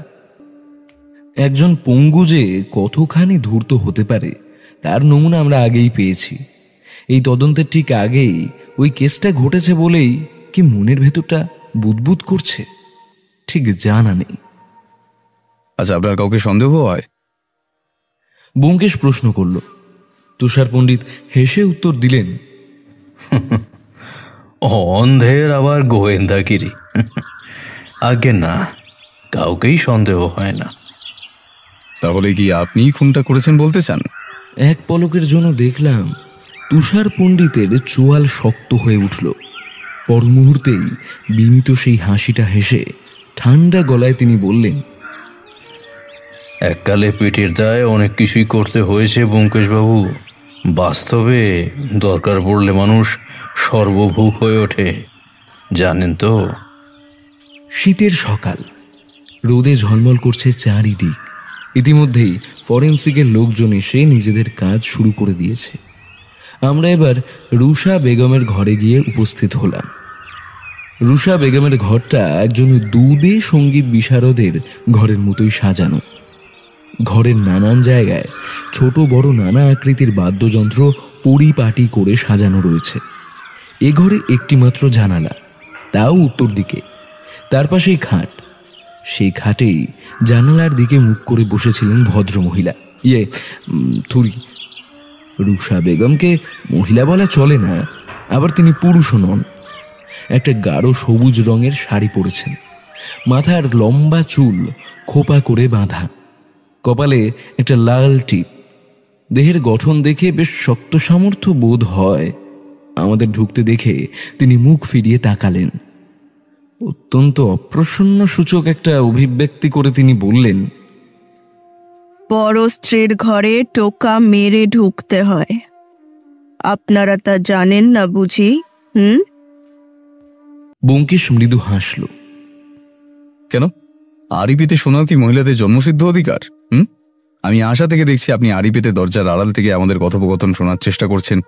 একজন পঙ্গু যে কতখানি ধূর্ত হতে পারে তার নমুনা আমরা আগেই পেয়েছি। এই তদন্তের ঠিক আগেই ওই কেসটা ঘটেছে বলেই কি মনের ভেতরটা বুদবুদ করছে ঠিক জানা নেই। আচ্ছা, আপনার কাউকে সন্দেহ হয়? ব্যোমকেশ প্রশ্ন করল। তুষার পণ্ডিত হেসে উত্তর দিলেন, অন্ধের আবার গোয়েন্দাগিরি। আগে না, কাউকেই সন্দেহ হয় না। তাহলে কি আপনি খুনটা করেছেন বলতে চান? এক পলকের জন্য দেখলাম তুষার পণ্ডিতের চোয়াল শক্ত হয়ে উঠল। পর মুহূর্তেই বিনীত সেই হাসিটা হেসে ঠান্ডা গলায় তিনি বললেন, এককালে পেটের দায় অনেক কিছুই করতে হয়েছে ব্যোমকেশবাবু। বাস্তবে দরকার পড়লে মানুষ সর্বভুক হয়ে ওঠে, জানেন তো। শীতের সকাল, রোদে ঝলমল করছে চারিদিক। ইতিমধ্যেই ফরেন্সিকের লোকজন এসে নিজেদের কাজ শুরু করে দিয়েছে। আমরা এবার রুষা বেগমের ঘরে গিয়ে উপস্থিত হলাম। রুষা বেগমের ঘরটা একজন দুদে সঙ্গীত বিশারদের ঘরের মতোই সাজানো। ঘরের নানান জায়গায় ছোট বড় নানা আকৃতির বাদ্যযন্ত্র পরিপাটি করে সাজানো রয়েছে। এ ঘরে একটি মাত্র জানালা, তাও উত্তর দিকে। তার পাশেই খাট। সেই খাটেই জানালার দিকে মুখ করে বসেছিলেন ভদ্রমহিলা, থুরি। রুষা বেগমকে মহিলা বলা চলে না, আবার তিনি পুরুষও নন। একটা গাঢ় সবুজ রঙের শাড়ি পরেছেন, মাথার লম্বা চুল খোপা করে বাঁধা, কপালে একটা লাল টিপ। দেহের গঠন দেখে বেশ শক্ত সামর্থ্য বোধ হয়। আমাদের ঢুকতে দেখে তিনি মুখ ফিরিয়ে তাকালেন। অত্যন্ত অপ্রসন্ন সূচক একটা অভিব্যক্তি করে তিনি বললেন, বড় স্ত্রীর ঘরে টোকা মেরে ঢুকতে হয়, আপনারা তা জানেন না বুঝি? ব্যোমকেশ মৃদু হাসল। কেন, আড়ি পেতে শোনাও কি মহিলাদের জন্মসিদ্ধ অধিকার? আমি আশা থেকে দেখছি আপনি আড়ি পেতে দরজার আড়াল থেকে আমাদের কথোপকথন শোনার চেষ্টা করছেন।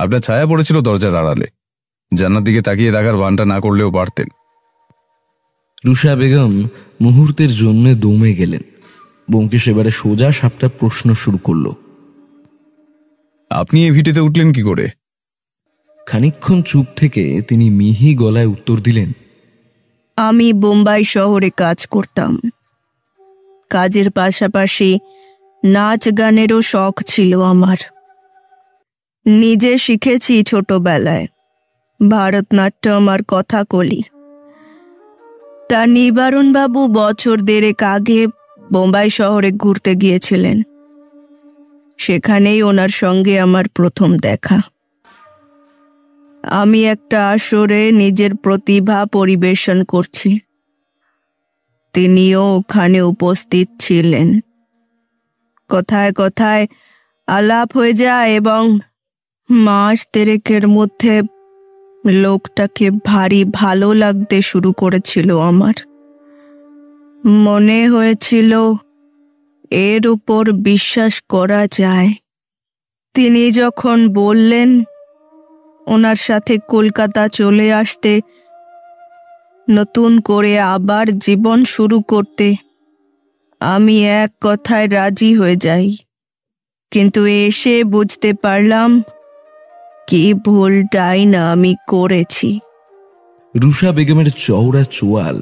আপনার ছায়া পড়েছিল দরজার আড়ালে, জান্নার দিকে তাকিয়ে দেখার ভানটা না করলেও পারতেন। রুষা বেগম মুহূর্তের জন্য দমে গেলেন। ব্যোমকেশ এবারে সোজা সাপটা প্রশ্ন শুরু করল। আপনি এই ভিটেতে উঠলেন কি করে? খানিকক্ষণ চুপ থেকে তিনি মিহি গলায় উত্তর দিলেন, আমি বোম্বাই শহরে কাজ করতাম। কাজের পাশাপাশি নাচ গানেরও শখ ছিল আমার। নিজে শিখেছি ছোটবেলায় ভারতনাট্যম আর কথাকলি। তা নিবারণবাবু বছর দেড়েক আগে বোম্বাই শহরে ঘুরতে গিয়েছিলেন। সেখানেই ওনার সঙ্গে আমার প্রথম দেখা। আমি একটা আসরে নিজের প্রতিভা পরিবেশন করছি, তিনিও ওখানে উপস্থিত ছিলেন। কথায় কথায় আলাপ হয়ে যায় এবং মাস দেড়েকের মধ্যে লোকটাকে ভারী ভালো লাগতে শুরু করেছিল আমার। মনে হয়েছিল এর উপর বিশ্বাস করা যায়। তিনি যখন বললেন ওনার সাথে কলকাতা চলে আসতে, নতুন করে আবার জীবন শুরু করতে, আমি এক কথায় রাজি হয়ে যাই। কিন্তু এসে বুঝতে পারলাম কি ভুলটাই না আমি করেছি। রুষা বেগমের চওড়া চোয়াল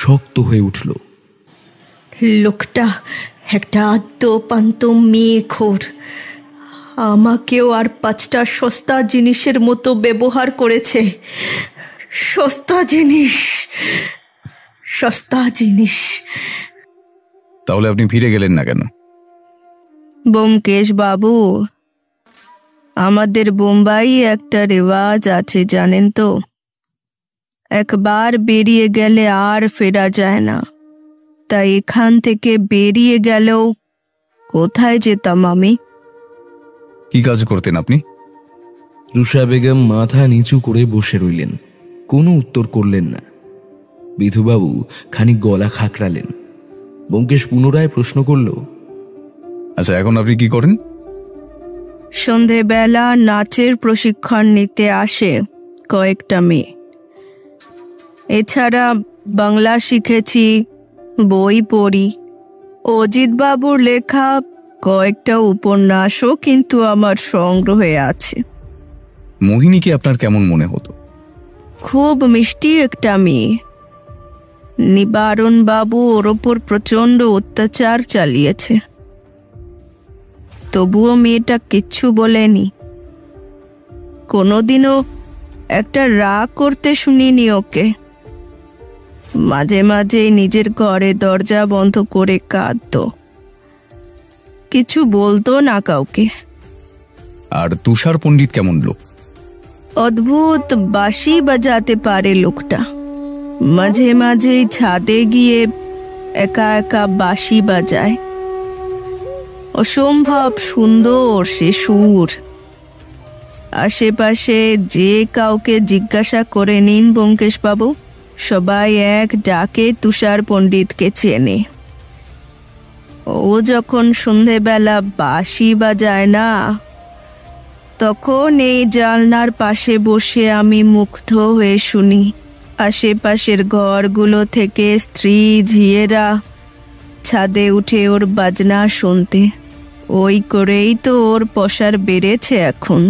শক্ত হয়ে উঠল। লোকটা একটা আদ্যপান্ত মেয়েখোর। আমাকেও আর 5টা সস্তা জিনিসের মতো ব্যবহার করেছে। সস্তা জিনিস, সস্তা জিনিস। তাহলে আপনি ফিরে গেলেন না কেন? ব্যোমকেশ বাবু, আমাদের বোম্বাই একটা রেওয়াজ আছে জানেন তো, একবার বেরিয়ে গেলে আর ফেরা যায় না। তাই এখান থেকে বেরিয়ে গেলেও কোথায় যেতাম আমি? কি কাজ করতেন আপনি? রুষা বেগম মাথা নিচু করে বসে রইলেন, কোনো উত্তর করলেন না। বিধুবাবু খানিক গলা খাকড়ালেন। ব্যোমকেশ পুনরায় প্রশ্ন করল, আচ্ছা, এখন আপনি কি করেন? সন্ধেবেলা নাচের প্রশিক্ষণ নিতে আসে কয়েকটা মেয়ে। এছাড়া বাংলা শিখেছি, বই পড়ি। অজিত বাবুর লেখা কয়েকটা উপন্যাসও কিন্তু আমার সংগ্রহে আছে। মোহিনীকে আপনার কেমন মনে হতো? খুব মিষ্টি একটা মেয়ে। নিবারণ বাবু ওর ওপর প্রচন্ড অত্যাচার চালিয়েছে, তবুও মেয়েটা কিচ্ছু বলেনি। কোনোদিনও একটা রাগ করতে শুনিনি ওকে। মাঝে মাঝে নিজের ঘরে দরজা বন্ধ করে কাঁদতো, কিছু বলতো না কাউকে। আর তুষার পণ্ডিত কেমন লোক? অদ্ভুত বাঁশি বাজাতে পারে লোকটা। মাঝে মাঝে ছাদে গিয়ে একা একা বাঁশি বাজায়। অসম্ভব সুন্দর সে সুর। আশেপাশে যে কাউকে জিজ্ঞাসা করে নিন ব্যোমকেশ বাবু, সবাই এক ডাকে তুষার পণ্ডিতকে চেনে। ও যখন সন্ধেবেলা বাঁশি বাজায় না, তখন এই জানলার পাশে বসে আমি মুগ্ধ হয়ে শুনি। আশেপাশের ঘরগুলো থেকে স্ত্রী ঝিয়েরা ছাদে উঠে ওর বাজনা শুনতে। ওই করেই তো ওর পসার বেড়েছে এখন।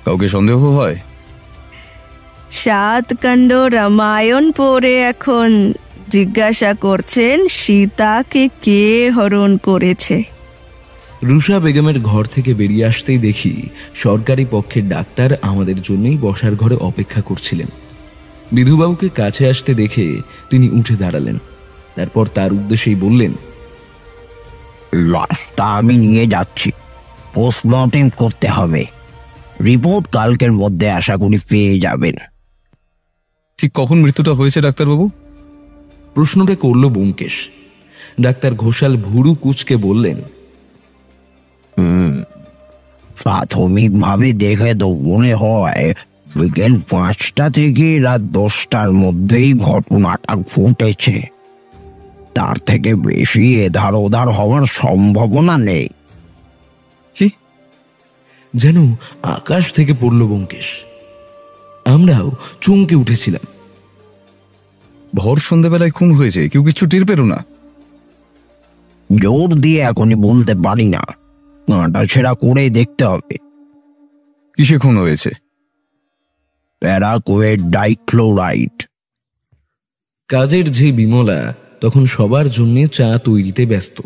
কাউকে সন্দেহ হয়? 7 কাণ্ড রামায়ণ পড়ে এখন জিজ্ঞাসা করছেন সীতাকে কে হরণ করেছে। রুষা বেগমের ঘর থেকে বেরিয়ে আসতেই দেখি সরকারি পক্ষের ডাক্তার আমাদের জন্যই বসার ঘরে অপেক্ষা করছিলেন। বিধুবাবুকে কাছে আসতে দেখে তিনি উঠে দাঁড়ালেন। তারপর তার উদ্দেশ্যেই বললেন, লাশটা আমি নিয়ে যাচ্ছি, পোস্টমর্টেম করতে হবে। রিপোর্ট কালকের মধ্যে আশা করি পেয়ে যাবেন। ঠিক কখন মৃত্যুটা হয়েছে ডাক্তারবাবু? প্রশ্নটা করল ব্যোমকেশ। ডাক্তার ঘোষাল ভুরু কুচকে বললেন, প্রাথমিকভাবে দেখে তো মনে হয় বিকেল 5টা থেকে রাত 10টার মধ্যেই ঘটনাটা ঘটেছে। তার থেকে বেশি এধার ওধার হওয়ার সম্ভাবনা নেই। কি যেন আকাশ থেকে পড়ল ব্যোমকেশ। আমরাও চমকে উঠেছিলাম। ভর সন্ধ্যাবেলায় খুন হয়েছে, কেউ কিছু টের পেল না? জোর দিয়ে এখনই বলতে পারি না, কাঁটা ছেঁড়া করে দেখতে হবে। কিসে খুন হয়েছে? প্যারাকোয়েট ডাইক্লোরাইড। কাজের ঝি বিমলা তখন সবার জন্য চা তৈরিতে ব্যস্ত।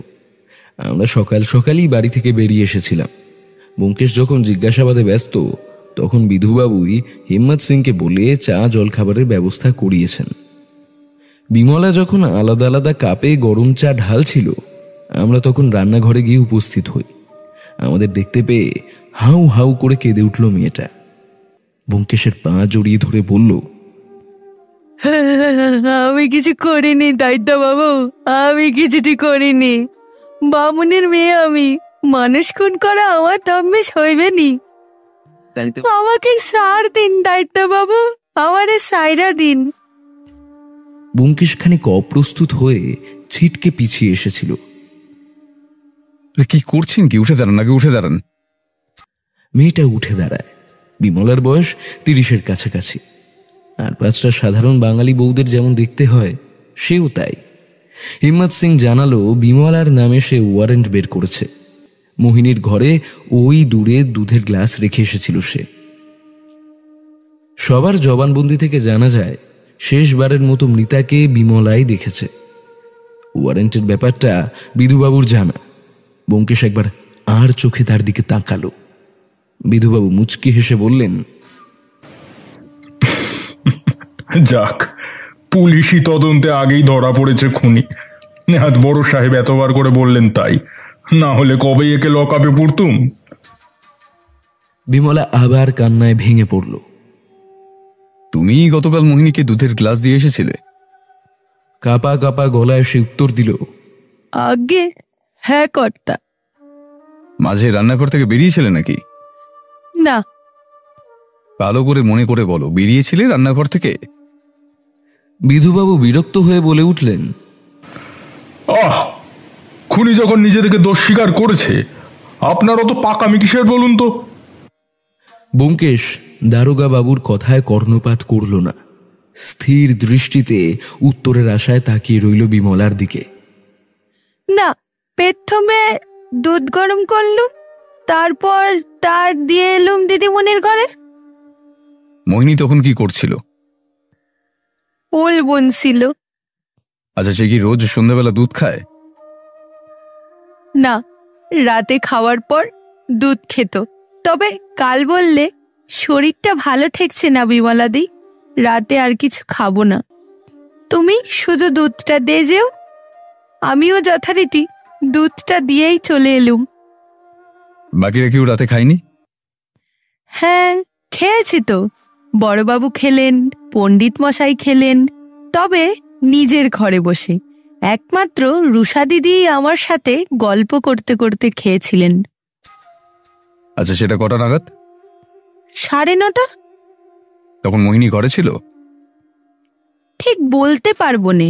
আমরা সকাল সকালই বাড়ি থেকে বেরিয়ে এসেছিলাম। ব্যোমকেশ যখন জিজ্ঞাসাবাদে ব্যস্ত, তখন বিধুবাবুই হিম্মত সিংকে বলে চা জলখাবারের ব্যবস্থা করিয়েছেন। বিমলা যখন আলাদা আলাদা কাপে গরম চা ঢালছিল, আমরা তখন রান্নাঘরে গিয়ে উপস্থিত হই। আমাদের দেখতে পেয়ে হাউ হাউ করে কেঁদে উঠল মেয়েটা। ব্যোমকেশের পা জড়িয়ে ধরে বলল, আমি কিছু করিনি দায়িত্ব বাবু, আমি কিছুটি করিনি। বামুনের মেয়ে আমি, মানুষ খুন করা আমার দমে সইবে নি। আমাকে সার দিন দায়িত্ব বাবু, আমারে সাইরা দিন। ব্যোমকেশ খানিক অপ্রস্তুত হয়ে ছিটকে পিছিয়ে এসেছিল। কি করছেন কি? উঠে দাঁড়ান, আগে উঠে দাঁড়ান। মেয়েটা উঠে দাঁড়ায়। বিমলার বয়স 30-এর কাছাকাছি। আর 5টা সাধারণ বাঙালি বউদের যেমন দেখতে হয়, সেও তাই। হিম্মত সিং জানালো, বিমলার নামে সে ওয়ারেন্ট বের করেছে। মোহিনীর ঘরে ওই দূরে দুধের গ্লাস রেখে এসেছিল সে। সবার জবানবন্দি থেকে জানা যায়, শেষবারের মতো মৃতাকে বিমলাই দেখেছে। ওয়ারেন্টের ব্যাপারটা বিধুবাবুর জানা। ব্যোমকেশ একবার আর চোখে তার দিকে তাকালো। বিধুবাবু মুচকি হেসে বললেন, যাক, পুলিশি তদন্তে আগেই ধরা পড়েছে খুনি। নেহাত বড় সাহেব এতবার করে বললেন তাই, না হলে কবেই একে লকআপে পড়তুম। বিমলা আবার কান্নায় ভেঙে পড়ল। তুমি গতকাল মোহিনীকে দুধের গ্লাস দিয়ে এসেছিলে? কাপা কাপা গলায় সে উত্তর দিল, আগে হ্যাঁ কর্তা। মাঝে রান্নাঘর থেকে বেরিয়েছিলে নাকি? না। ভালো করে মনে করে বলো, বেরিয়েছিলে রান্নাঘর থেকে? বিধুবাবু বিরক্ত হয়ে বলে উঠলেন, আহ, খুনি যখন নিজে থেকে দোষ স্বীকার করেছে, আপনার অত পাকামি কিসের বলুন তো? ব্যোমকেশ দারোগা বাবুর কথায় কর্ণপাত করল না। স্থির দৃষ্টিতে উত্তরের আশায় তাকিয়ে রইল বিমলার দিকে। না, প্রথমে দুধ গরম করলুম, তারপর তা দিয়ে এলুম দিদিমণির ঘরে। মোহিনী তখন কি করছিল? ওল বুনছিল। আচ্ছা, সে কি রোজ সন্ধ্যাবেলা দুধ খায়? না, রাতে খাওয়ার পর দুধ খেত। তবে কাল বললে শরীরটা ভালো ঠেকছে না বিমলাদি, রাতে আর কিছু খাবো না, তুমি শুধু দুধটা দিয়ে যেও। আমিও যথারীতি দুধটা দিয়েই চলে এলুম। বাকিরা কেউ রাতে খায়নি? হ্যাঁ, খেয়েছি তো। বড়বাবু খেলেন, পণ্ডিত মশাই খেলেন, তবে নিজের ঘরে বসে। একমাত্র রুষা দিদি আমার সাথে গল্প করতে করতে খেয়েছিলেন। আচ্ছা, সেটা কটা নাগাদ? 9:30। তখন মোহিনী ঘরে ছিল? ঠিক বলতে পারবো নে।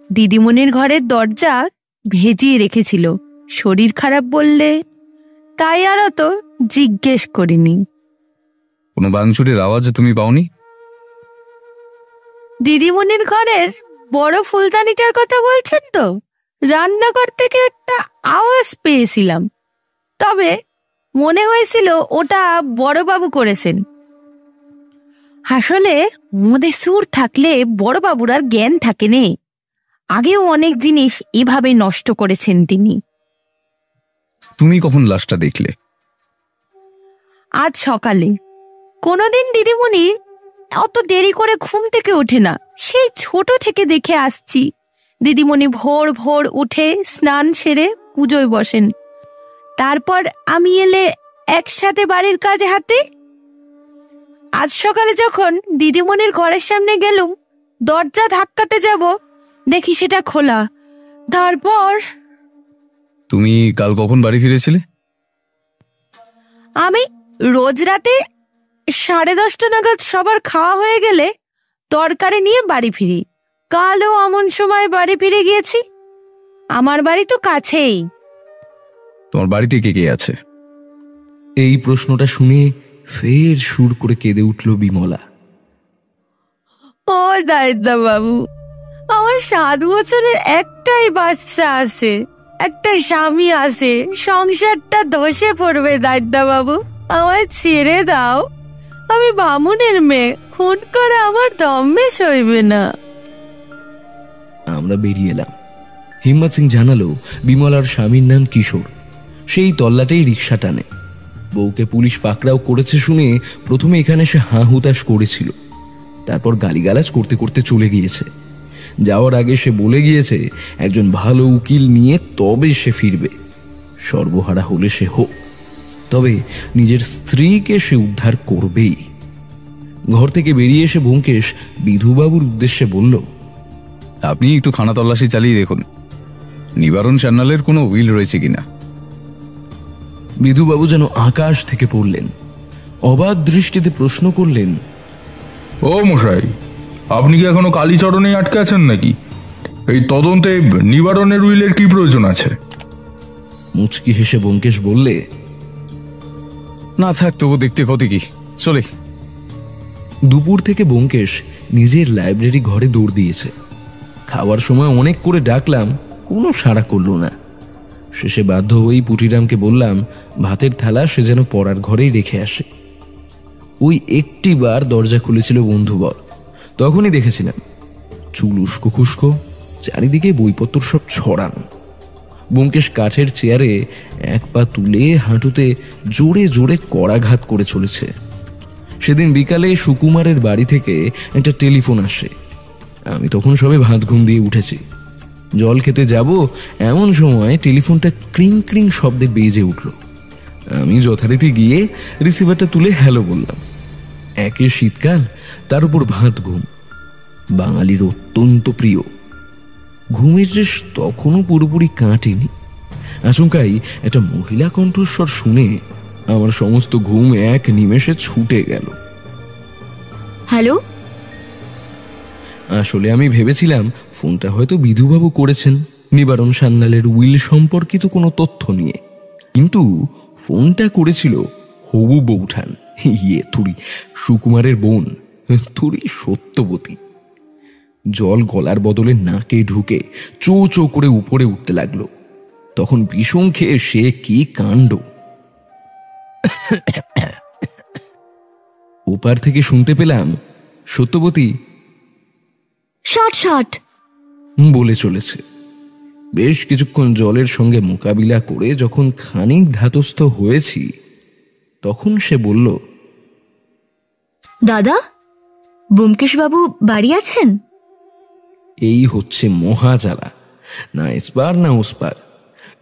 দিদিমণির ঘরের দরজা ভেজিয়ে রেখেছিল, শরীর খারাপ বললে, তাই আর তো জিজ্ঞেস করিনি। কোনো ভাঙচুরের আওয়াজ তুমি পাওনি? দিদিমণির ঘরের বড় ফুলদানিটার কথা বলছেন তো? রান্নাঘর থেকে একটা আওয়াজ পেয়েছিলাম, তবে মনে হয়েছিল ওটা বড়বাবু করেছেন। আসলে মদে সুর থাকলে বড়বাবুর আর জ্ঞান থাকে নে। আগেও অনেক জিনিস এভাবে নষ্ট করেছেন তিনি। তুমি কখন লাশটা দেখলে? আজ সকালে। কোনোদিন দিদিমণি অত দেরি করে ঘুম থেকে ওঠে না, সেই ছোট থেকে দেখে আসছি। দিদিমণি ভোর ভোর উঠে স্নান সেরে পুজোয় বসেন। তারপর আমি এলে একসাথে বাড়ির কাজে হাতে। আজ সকালে যখন দিদিমণির ঘরের সামনে গেলুম, দরজা ধাক্কাতে যাব, দেখি সেটা খোলা। তারপর তুমি কাল কখন বাড়ি ফিরেছিলে? আমি রোজ রাতে 10:30 নাগাদ সবার খাওয়া হয়ে গেলে তরকারি নিয়ে বাড়ি ফিরি। কালও এমন সময় বাড়ি ফিরে গিয়েছি। আমার বাড়ি তো কাছেই। তোমার বাড়িতে কে কে আছে? এই প্রশ্নটা শুনে ফের সুর করে কেঁদে উঠল বিমলা। ও দায়িত্বা বাবু, আমার 7 বছরের একটাই বাচ্চা আছে, একটা স্বামী আছে, সংসারটা ধসে পড়বে। দায়িত্বা বাবু, আমায় ছেড়ে দাও। আমি বামুনের মেয়ে, খুন করে আমার দমে সইবে না। আমরা বেরিয়ে এলাম। হিম্মত সিং জানালো বিমলার স্বামীর নাম কিশোর। সেই তল্লাটেই রিক্সা টানে। বউকে পুলিশ পাকড়াও করেছে শুনে প্রথমে এখানে সে হাঁ হুতাশ করেছিল, তারপর গালিগালাজ করতে করতে চলে গিয়েছে। যাওয়ার আগে সে বলে গিয়েছে একজন ভালো উকিল নিয়ে তবে সে ফিরবে। সর্বহারা হলে সে হোক, তবে নিজের স্ত্রীকে সে উদ্ধার করবেই। ঘর থেকে বেরিয়ে এসে ব্যোমকেশ বিধুবাবুর উদ্দেশ্যে বলল, আপনি একটু খানা তল্লাশি চালিয়ে দেখুন নিবারণ সান্যালের কোনো উইল রয়েছে কিনা। বিধুবাবু যেন আকাশ থেকে পড়লেন। অবাক দৃষ্টিতে প্রশ্ন করলেন, ও মশাই, আপনি কি এখনো কালীচরণেই আটকে আছেন নাকি? এই তদন্তে নিবারণের উইলের কি প্রয়োজন আছে? মুচকি হেসে ব্যোমকেশ বললে, না থাক, তবু দেখতে ক্ষতি কি, চলে। দুপুর থেকে ব্যোমকেশ নিজের লাইব্রেরি ঘরে দৌড় দিয়েছে। খাওয়ার সময় অনেক করে ডাকলাম, কোনো সাড়া করল না। শেষে বাধ্য হয়েই পুটিরামকে বললাম ভাতের থালা সে যেন পড়ার ঘরেই রেখে আসে। ওই একটি বার দরজা খুলেছিল বন্ধুবর, তখনই দেখেছিলাম চুল উস্কো খুস্কো, চারিদিকে বইপত্র সব ছড়ানো। ব্যোমকেশ কাঠের চেয়ারে এক পা তুলে হাঁটুতে জোরে জোরে কড়াঘাত করে চলেছে। সেদিন বিকালে সুকুমারের বাড়ি থেকে একটা টেলিফোন আসে। আমি তখন সবে ভাত ঘুম দিয়ে উঠেছি। জল খেতে যাব এমন সময় টেলিফোনটা ক্রিং ক্রিং শব্দে বেজে উঠল। আমি যথারীতি গিয়ে রিসিভারটা তুলে হ্যালো বললাম। একে শীতকাল, তার উপর ভাত ঘুম, বাঙালির অত্যন্ত প্রিয়। ঘুমের রেশ তখনও পুরোপুরি কাটেনি। আচমকাই একটা মহিলা কণ্ঠস্বর শুনে আমার সমস্ত ঘুম এক নিমেষে ছুটে গেল। হ্যালো। আসলে আমি ভেবেছিলাম ফোনটা হয়তো বিধুবাবু করেছেন নিবারণ সান্যালের উইল সম্পর্কিত কোনো তথ্য নিয়ে, কিন্তু ফোনটা করেছিল হবু বৌঠান, থুড়ি সুকুমারের বোন, থুড়ি সত্যবতী। জল গলার বদলে নাকে ঢুকে চো চো করে উপরে উঠতে লাগলো। তখন বিষম খেয়ে সে কি কাণ্ড! ওপার থেকে শুনতে পেলাম সত্যবতী শট শট বলে চলেছে। বেশ কিছুক্ষণ জলের সঙ্গে মোকাবিলা করে যখন খানিক ধাতস্থ হয়েছি, তখন সে বলল, দাদা, ব্যোমকেশ বাবু বাড়ি আছেন? এই হচ্ছে মহাজালা। না এসপার না ওসপার।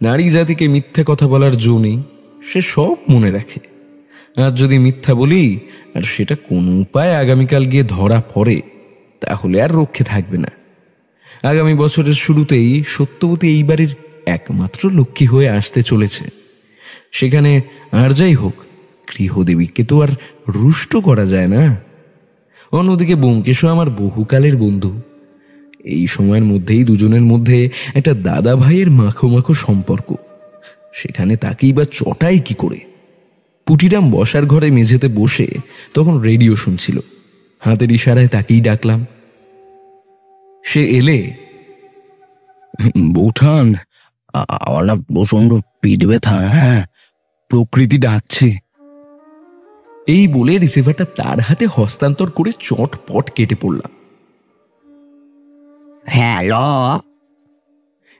নারী জাতিকে মিথ্যে কথা বলার জো নেই, সে সব মনে রাখে। আর যদি মিথ্যা বলি আর সেটা কোনো উপায় আগামীকাল গিয়ে ধরা পড়ে, তাহলে আর রক্ষে থাকবে না। আগামী বছরের শুরুতেই সত্যবতী এই বাড়ির একমাত্র লক্ষ্মী হয়ে আসতে চলেছে। সেখানে আর যাই হোক, গৃহদেবীকে তো আর রুষ্ট করা যায় না। অন্যদিকে ব্যোমকেশও আমার বহুকালের বন্ধু। এই সময়ের মধ্যেই দুজনের মধ্যে একটা দাদা ভাইয়ের মাখো মাখো সম্পর্ক। সেখানে তাকেই বা চটাই কি করে? পুটিরাম বসার ঘরে মেঝেতে বসে তখন রেডিও শুনছিল। হাতের ইশারায় তাকেই ডাকলাম। সে এলে, বৌঠান, আমার না প্রচন্ড পিঠ ব্যথা, হ্যাঁ, প্রকৃতি ডাকছে। এই বলে রিসিভারটা তার হাতে হস্তান্তর করে চটপট কেটে পড়লাম। হ্যালো।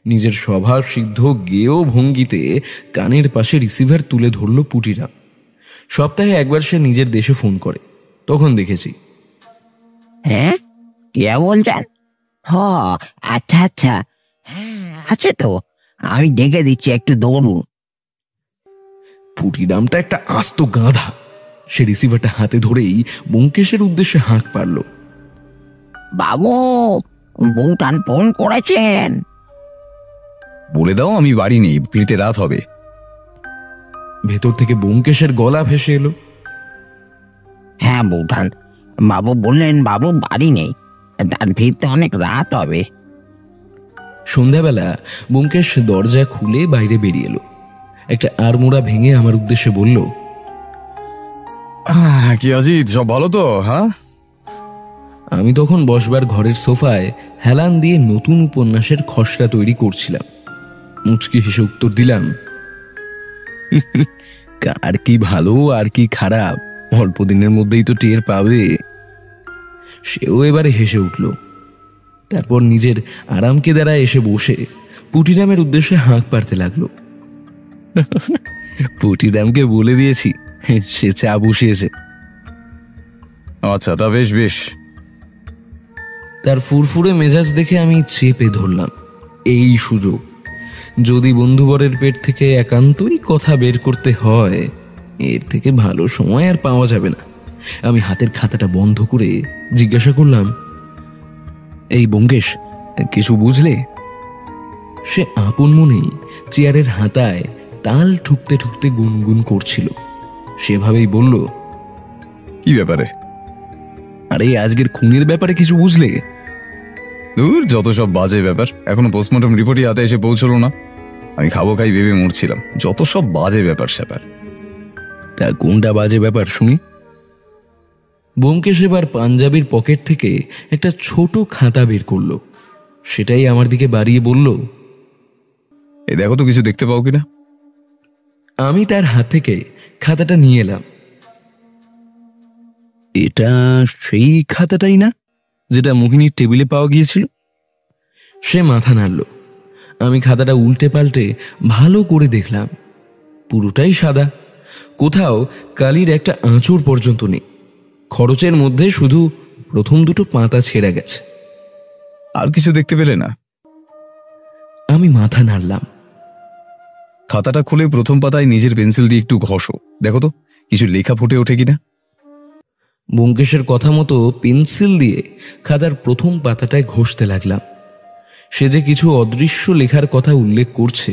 নিজের স্বভাব সিদ্ধ গেয় ভঙ্গিতে কানের পাশে রিসিভার তুলে ধরল পুটিরাম। সপ্তাহে একবার সে নিজের দেশে ফোন করে, তখন দেখেছি। হ্যাঁ, কে বলছেন? হ, আচ্ছা আচ্ছা, হ্যাঁ আছে তো, আমি ডেকে দিচ্ছি, একটু দৌড়ুন। পুটিরামটা একটা আস্ত গাধা। সে রিসিভারটা হাতে ধরেই ব্যোমকেশের উদ্দেশ্যে হাঁক পারল। বাবু, বউটান ফোন করেছেন। বলে দাও আমি বাড়ি নেই, ফিরতে রাত হবে। ভেতর থেকে ব্যোমকেশের গলা ভেসে এলো। হ্যাঁ বউটান, বাবু বললেন বাবু বাড়ি নেই, তার ফিরতে অনেক রাত হবে। সন্ধ্যাবেলা ব্যোমকেশ দরজা খুলে বাইরে বেরিয়ে এলো। একটা আড়মোড়া ভেঙে আমার উদ্দেশ্যে বলল, কি অজিত, সব ভালো তো? হ্যাঁ। আমি তখন বসবার ঘরের সোফায় হেলান দিয়ে নতুন উপন্যাসের খসড়া তৈরি করছিলাম। মুচকি হেসে উত্তর দিলাম, আর কি ভালো আর কি খারাপ অল্প দিনের মধ্যেই তো টের পাবে। সেও এবারে হেসে উঠল। তারপর নিজের আরামকে দ্বারা এসে বসে পুটিরামের উদ্দেশ্যে হাঁক পারতে লাগলো। পুটিরামকে বলে দিয়েছি, সে চা বসিয়েছে। আচ্ছা, তা বেশ বেশ। তার ফুরফুরে মেজাজ দেখে আমি চেপে ধরলাম এই সুযোগ। যদি বন্ধুবরের পেট থেকে একান্তই কথা বের করতে হয়, এর থেকে ভালো সময় আর পাওয়া যাবে না। আমি হাতের খাতাটা বন্ধ করে জিজ্ঞাসা করলাম, এই ব্যোমকেশ, কিছু বুঝলে? সে আপন মনেই চেয়ারের হাতায় তাল ঠুকতে ঠুকতে গুনগুন করছিল। সেভাবেই বলল, কি ব্যাপারে? আরে আজকের খুনের ব্যাপারে কিছু বুঝলে? দূর, যত সব বাজে ব্যাপার। এখনো পোস্টমর্টম রিপোর্টই হাতে এসে পৌঁছলো না। আমি খাবো খাই ভেবে মরছিলাম। যত সব বাজে ব্যাপার স্যাপার। তা কোনটা বাজে ব্যাপার শুনি? ব্যোমকেশ এবার পাঞ্জাবির পকেট থেকে একটা ছোট খাতা বের করলো। সেটাই আমার দিকে বাড়িয়ে বলল, এই দেখো তো, কিছু দেখতে পাও কিনা? আমি তার হাত থেকে খাতাটা নিয়ে এলাম। এটা সেই খাতাটাই না যেটা মোহিনীর টেবিলে পাওয়া গিয়েছিল? সে মাথা নাড়ল। আমি খাতাটা উল্টে পাল্টে ভালো করে দেখলাম। পুরোটাই সাদা, কোথাও কালির একটা আঁচড় পর্যন্ত নেই। খরচের মধ্যে শুধু প্রথম দুটো পাতা ছেঁড়া গেছে। আর কিছু দেখতে পেলে না? আমি মাথা নাড়লাম। খাতাটা খুলে প্রথম পাতায় নিজের পেন্সিল দিয়ে একটু ঘষো, দেখো তো কিছু লেখা ফুটে ওঠে কিনা। ব্যোমকেশের কথা মতো পেন্সিল দিয়ে খাতার প্রথম পাতাটায় ঘষতে লাগলাম। সে যে কিছু অদৃশ্য লেখার কথা উল্লেখ করছে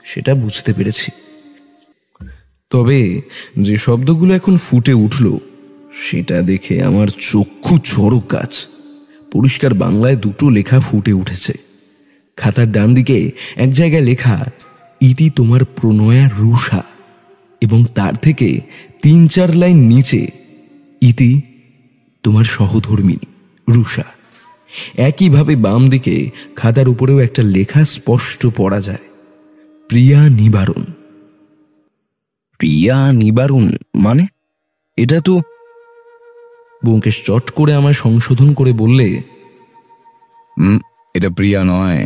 সেটা বুঝতে পেরেছি। তবে যে শব্দগুলো এখন ফুটে উঠল সেটা দেখে আমার চক্ষু চড়ক গাছ। পরিষ্কার বাংলায় দুটো লেখা ফুটে উঠেছে। খাতার ডান দিকে এক জায়গায় লেখা, ইতি তোমার প্রণয়া রুষা, এবং তার থেকে 3-4 লাইন নিচে, ইতি তোমার সহধর্মিণী রুষা। একইভাবে বাম দিকে খাতার উপরেও একটা লেখা স্পষ্ট পড়া যায়, প্রিয়া নিবারণ। প্রিয়া নিবারণ মানে? এটা তো... ব্যোমকেশ চট করে আমায় সংশোধন করে বললে, এটা প্রিয়া নয়,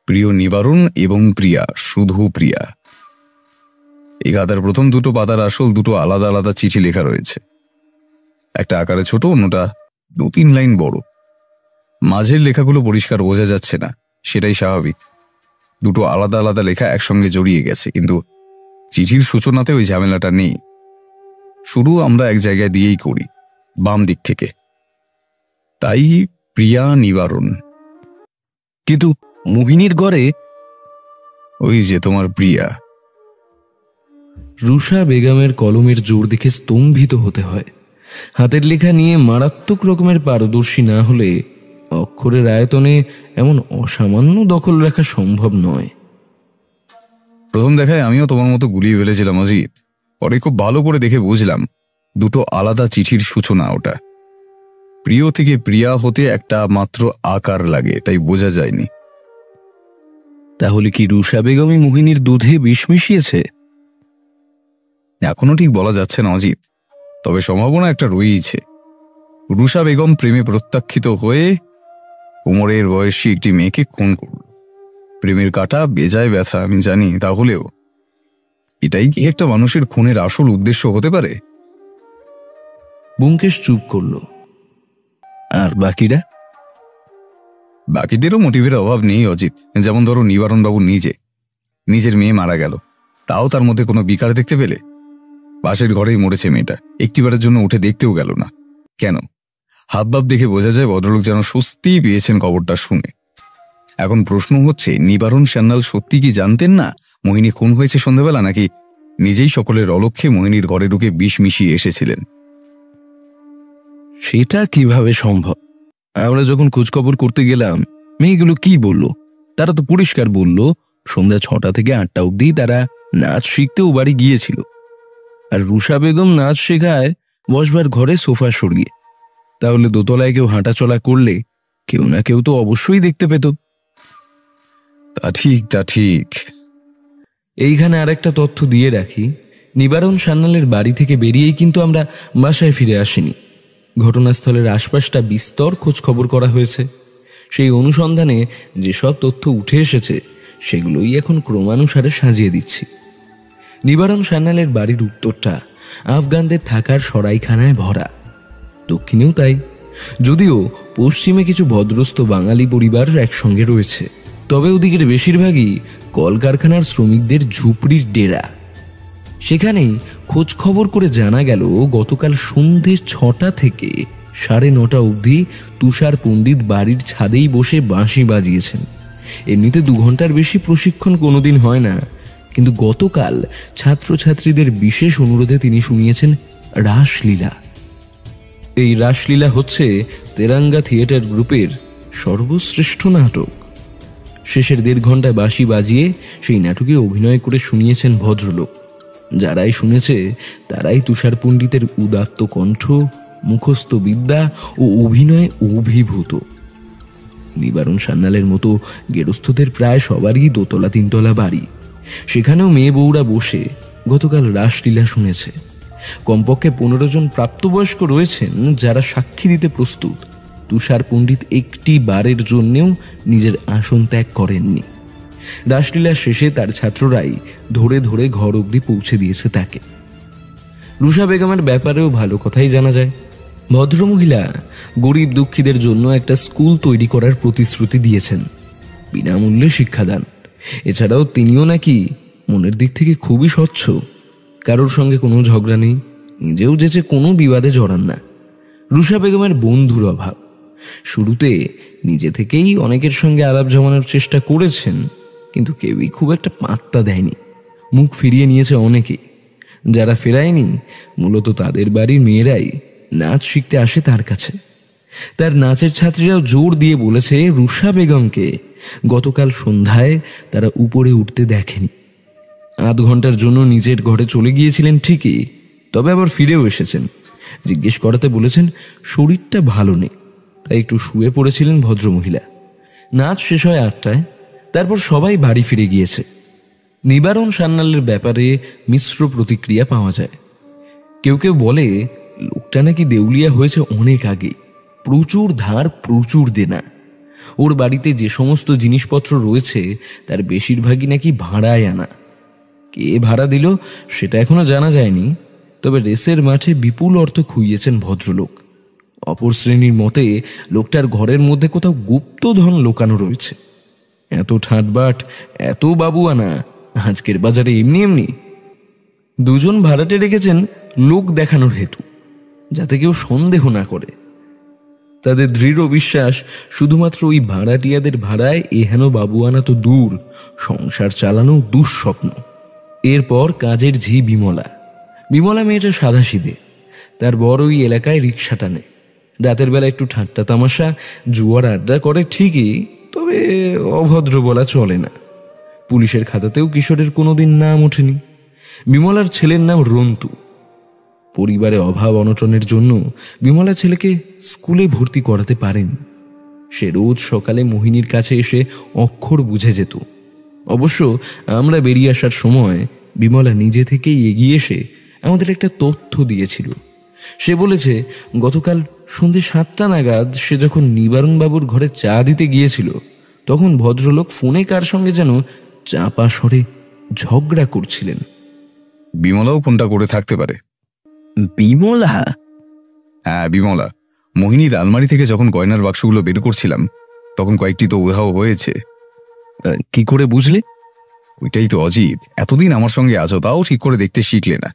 প্রিয় নিবারণ এবং প্রিয়া, শুধু প্রিয়া। এই খাতার প্রথম দুটো পাতার আসল দুটো আলাদা আলাদা চিঠি লেখা রয়েছে। একটা আকারে ছোট, অন্যটা 2-3 লাইন বড়। মাঝের লেখাগুলো পরিষ্কার বোঝা যাচ্ছে না, সেটাই স্বাভাবিক। দুটো আলাদা আলাদা লেখা একসঙ্গে জড়িয়ে গেছে, কিন্তু চিঠির সূচনাতে ওই ঝামেলাটা নেই। শুরু আমরা এক জায়গায় দিয়েই করি, বাম দিক থেকে। তাই প্রিয়া নিবারণ। কিন্তু মোহিনীর ঘরে ওই যে তোমার প্রিয়া। রুষা বেগমের কলমের জোর দেখে স্তম্ভিত হতে হয়। হাতের লেখা নিয়ে মারাত্মক রকমের পারদর্শী না হলে অক্ষরের আয়তনে এমন অসামান্য দখল রাখা সম্ভব নয়। প্রথম দেখায় আমিও তোমার মতো গুলিয়ে ফেলেছিলাম অজিত। পরে খুব ভালো করে দেখে বুঝলাম দুটো আলাদা চিঠির সূচনা ওটা। প্রিয় থেকে প্রিয়া হতে একটা মাত্র আকার লাগে, তাই বোঝা যায়নি। তাহলে কি রুষা বেগমই মোহিনীর দুধে বিষ মিশিয়েছে? এখনো ঠিক বলা যাচ্ছে না অজিত, তবে সম্ভাবনা একটা রয়েছে। রুষা বেগম প্রেমে প্রত্যাখ্যিত হয়ে কোমরের বয়সী একটি মেয়েকে খুন করল। প্রেমের কাটা বেজায় ব্যথা আমি জানি, তাহলেও এটাই কি একটা মানুষের খুনের আসল উদ্দেশ্য হতে পারে? ব্যোমকেশ চুপ করল। আর বাকিরা? বাকিদেরও মোটিভের অভাব নেই অজিত। যেমন ধরো নিবারণবাবু নিজের মেয়ে মারা গেল, তাও তার মধ্যে কোনো বিকার দেখতে পেলে? পাশের ঘরেই মরেছে মেয়েটা, একটিবারের জন্য উঠে দেখতেও গেল না। কেন? হাবভাব দেখে বোঝা যায় ভদ্রলোক যেন স্বস্তিই পেয়েছেন খবরটা শুনে। এখন প্রশ্ন হচ্ছে, নিবারণ সান্যাল সত্যি কি জানতেন না মোহিনী খুন হয়েছে সন্ধ্যাবেলা, নাকি নিজেই সকলের অলক্ষ্যে মোহিনীর ঘরে ঢুকে বিষ মিশিয়ে এসেছিলেন? সেটা কিভাবে সম্ভব? আমরা যখন খোঁজখবর করতে গেলাম, মেয়েগুলো কি বলল? তারা তো পরিষ্কার বলল সন্ধ্যা 6টা থেকে 8টা অবধি তারা নাচ শিখতে ও বাড়ি গিয়েছিল। আর রুষা বেগম নাচ শেখায় বসবার ঘরে সোফা সরিয়ে। তাহলে দোতলায় কেউ হাঁটাচলা করলে কেউ না কেউ তো অবশ্যই দেখতে পেত। তা ঠিক। এইখানে আরেকটা তথ্য দিয়ে রাখি, নিবারণ সান্যালের বাড়ি থেকে বেরিয়েই কিন্তু আমরা বাসায় ফিরে আসিনি। ঘটনাস্থলের আশপাশটা বিস্তর খোঁজ খবর করা হয়েছে। সেই অনুসন্ধানে যেসব তথ্য উঠে এসেছে সেগুলোই এখন ক্রমানুসারে সাজিয়ে দিচ্ছি। নিবারণ সান্যালের বাড়ির উত্তরটা আফগানদের থাকার সরাইখানায় ভরা, দক্ষিণেও তাই। যদিও পশ্চিমে কিছু ভদ্রস্থ বাঙালি পরিবার একসঙ্গে রয়েছে, তবে ওদিকের বেশিরভাগই কলকারখানার শ্রমিকদের ঝুপড়ির ডেরা। সেখানেই খোঁজ খবর করে জানা গেল গতকাল সন্ধে 6টা থেকে 9:30 অবধি তুষার পণ্ডিত বাড়ির ছাদেই বসে বাঁশি বাজিয়েছেন। এমনিতে 2 ঘন্টার বেশি প্রশিক্ষণ কোনোদিন হয় না, কিন্তু গতকাল ছাত্রছাত্রীদের বিশেষ অনুরোধে তিনি শুনিয়েছেন রাসলীলা। এই রাসলীলা হচ্ছে তেরাঙ্গা থিয়েটার গ্রুপের সর্বশ্রেষ্ঠ নাটক। শেষের 1.5 ঘন্টা বাঁশি বাজিয়ে সেই নাটকে অভিনয় করে শুনিয়েছেন ভদ্রলোক। যারাই শুনেছে তারাই তুষার পণ্ডিতের উদাত্ত কণ্ঠ, মুখস্থ বিদ্যা ও অভিনয়ে অভিভূত। নিবারণ সান্যালের মতো গেরস্থদের প্রায় সবারই 2তলা 3তলা বাড়ি। সেখানেও মেয়ে বউরা বসে গতকাল রাসলীলা শুনেছে। কমপক্ষে 15 জন প্রাপ্তবয়স্ক রয়েছেন যারা সাক্ষী দিতে প্রস্তুত তুষার পণ্ডিত একটি বারের জন্যেও নিজের আসন ত্যাগ করেননি। রাসলীলা শেষে তার ছাত্ররাই ধরে ধরে ঘর অবধি পৌঁছে দিয়েছে তাকে। রুষা বেগমের ব্যাপারেও ভালো কথাই জানা যায়। ভদ্রমহিলা গরিব দুঃখীদের জন্য একটা স্কুল তৈরি করার প্রতিশ্রুতি দিয়েছেন, বিনামূল্যে শিক্ষাদান। এছাড়াও তিনিও নাকি মনের দিক থেকে খুবই স্বচ্ছ, কারোর সঙ্গে কোনো ঝগড়া নেই, নিজেও যেচে কোনো বিবাদে জড়ান না। রুষা বেগমের বন্ধুর অভাব। শুরুতে নিজে থেকেই অনেকের সঙ্গে আলাপ জমানোর চেষ্টা করেছেন, কিন্তু কেউই খুব একটা পাত্তা দেয়নি। মুখ ফিরিয়ে নিয়েছে অনেকেই। যারা ফেরায়নি মূলত তাদের বাড়ির মেয়েরাই নাচ শিখতে আসে তার কাছে। তার নাচের ছাত্রীরাও জোর দিয়ে বলেছে রুষা বেগমকে গতকাল সন্ধ্যায় তারা উপরে উঠতে দেখেনি। 8 ঘন্টার জন্য নিজের ঘরে চলে গিয়েছিলেন ঠিকই, তবে আবার ফিরেও এসেছেন। জিজ্ঞেস করাতে বলেছেন শরীরটা ভালো নেই, তাই একটু শুয়ে পড়েছিলেন ভদ্রমহিলা। নাচ শেষ হয় 8টায়, তারপর সবাই বাড়ি ফিরে গিয়েছে। নিবারণ সান্যালের ব্যাপারে মিশ্র প্রতিক্রিয়া পাওয়া যায়। কেউ কেউ বলে লোকটা নাকি দেউলিয়া হয়েছে অনেক আগে, প্রচুর ধার, প্রচুর দেনা। ওর বাড়িতে যে সমস্ত জিনিসপত্র রয়েছে তার বেশিরভাগই নাকি ভাড়ায় আনা। কে ভাড়া দিল সেটা এখনো জানা যায়নি, তবে রেসের মাঠে বিপুল অর্থ খুইয়েছেন ভদ্রলোক। অপর শ্রেণীর মতে লোকটার ঘরের মধ্যে কোথাও গুপ্তধন লোকানো রয়েছে। এত ঠাটবাট, এত বাবুয়ানা আজকের বাজারে এমনি এমনি। 2 জন ভাড়াটে রেখেছেন লোক দেখানোর হেতু, যাতে কেউ সন্দেহ না করে। তাদের দৃঢ় বিশ্বাস শুধুমাত্র ওই ভাড়াটিয়াদের ভাড়ায় এহেন বাবুয়ানা তো দূর, সংসার চালানো দুঃস্বপ্ন। এরপর কাজের ঝি বিমলা। বিমলা মেয়েটা সাদাসিধে, তার বড় ওই এলাকায় রিক্সা টানে। রাতের বেলা একটু ঠাট্টা তামাশা, জুয়ার আড্ডা করে ঠিকই, তবে অভদ্র বলা চলে না। পুলিশের খাতাতেও কিশোরের কোনোদিন নাম ওঠেনি। বিমলার ছেলের নাম রন্তু। পরিবারে অভাব অনটনের জন্য বিমলা ছেলেকে স্কুলে ভর্তি করাতে পারেন। সে রোজ সকালে মোহিনীর কাছে এসে অক্ষর বুঝে যেত। অবশ্য আমরা বেরিয়ে আসার সময় বিমলা নিজে থেকেই এগিয়ে এসে আমাদের একটা তথ্য দিয়েছিল। সে বলেছে গতকাল সন্ধ্যে 7টা নাগাদ সে যখন নিবারণবাবুর ঘরে চা দিতে গিয়েছিল, তখন ভদ্রলোক ফোনে কার সঙ্গে যেন চাপা স্বরে ঝগড়া করছিলেন। বিমলাও ফোনটা করে থাকতে পারে। বিমলা? হ্যাঁ, বিমলা। মোহিনীর আলমারি থেকে যখন গয়নার বাক্সগুলো বের করছিলাম তখন কয়েকটি তো উধাও হয়েছে। কি করে বুঝলে? ওইটাই তো অজিত, এতদিন আমার সঙ্গে আছো তাও ঠিক করে দেখতে শিখলে না।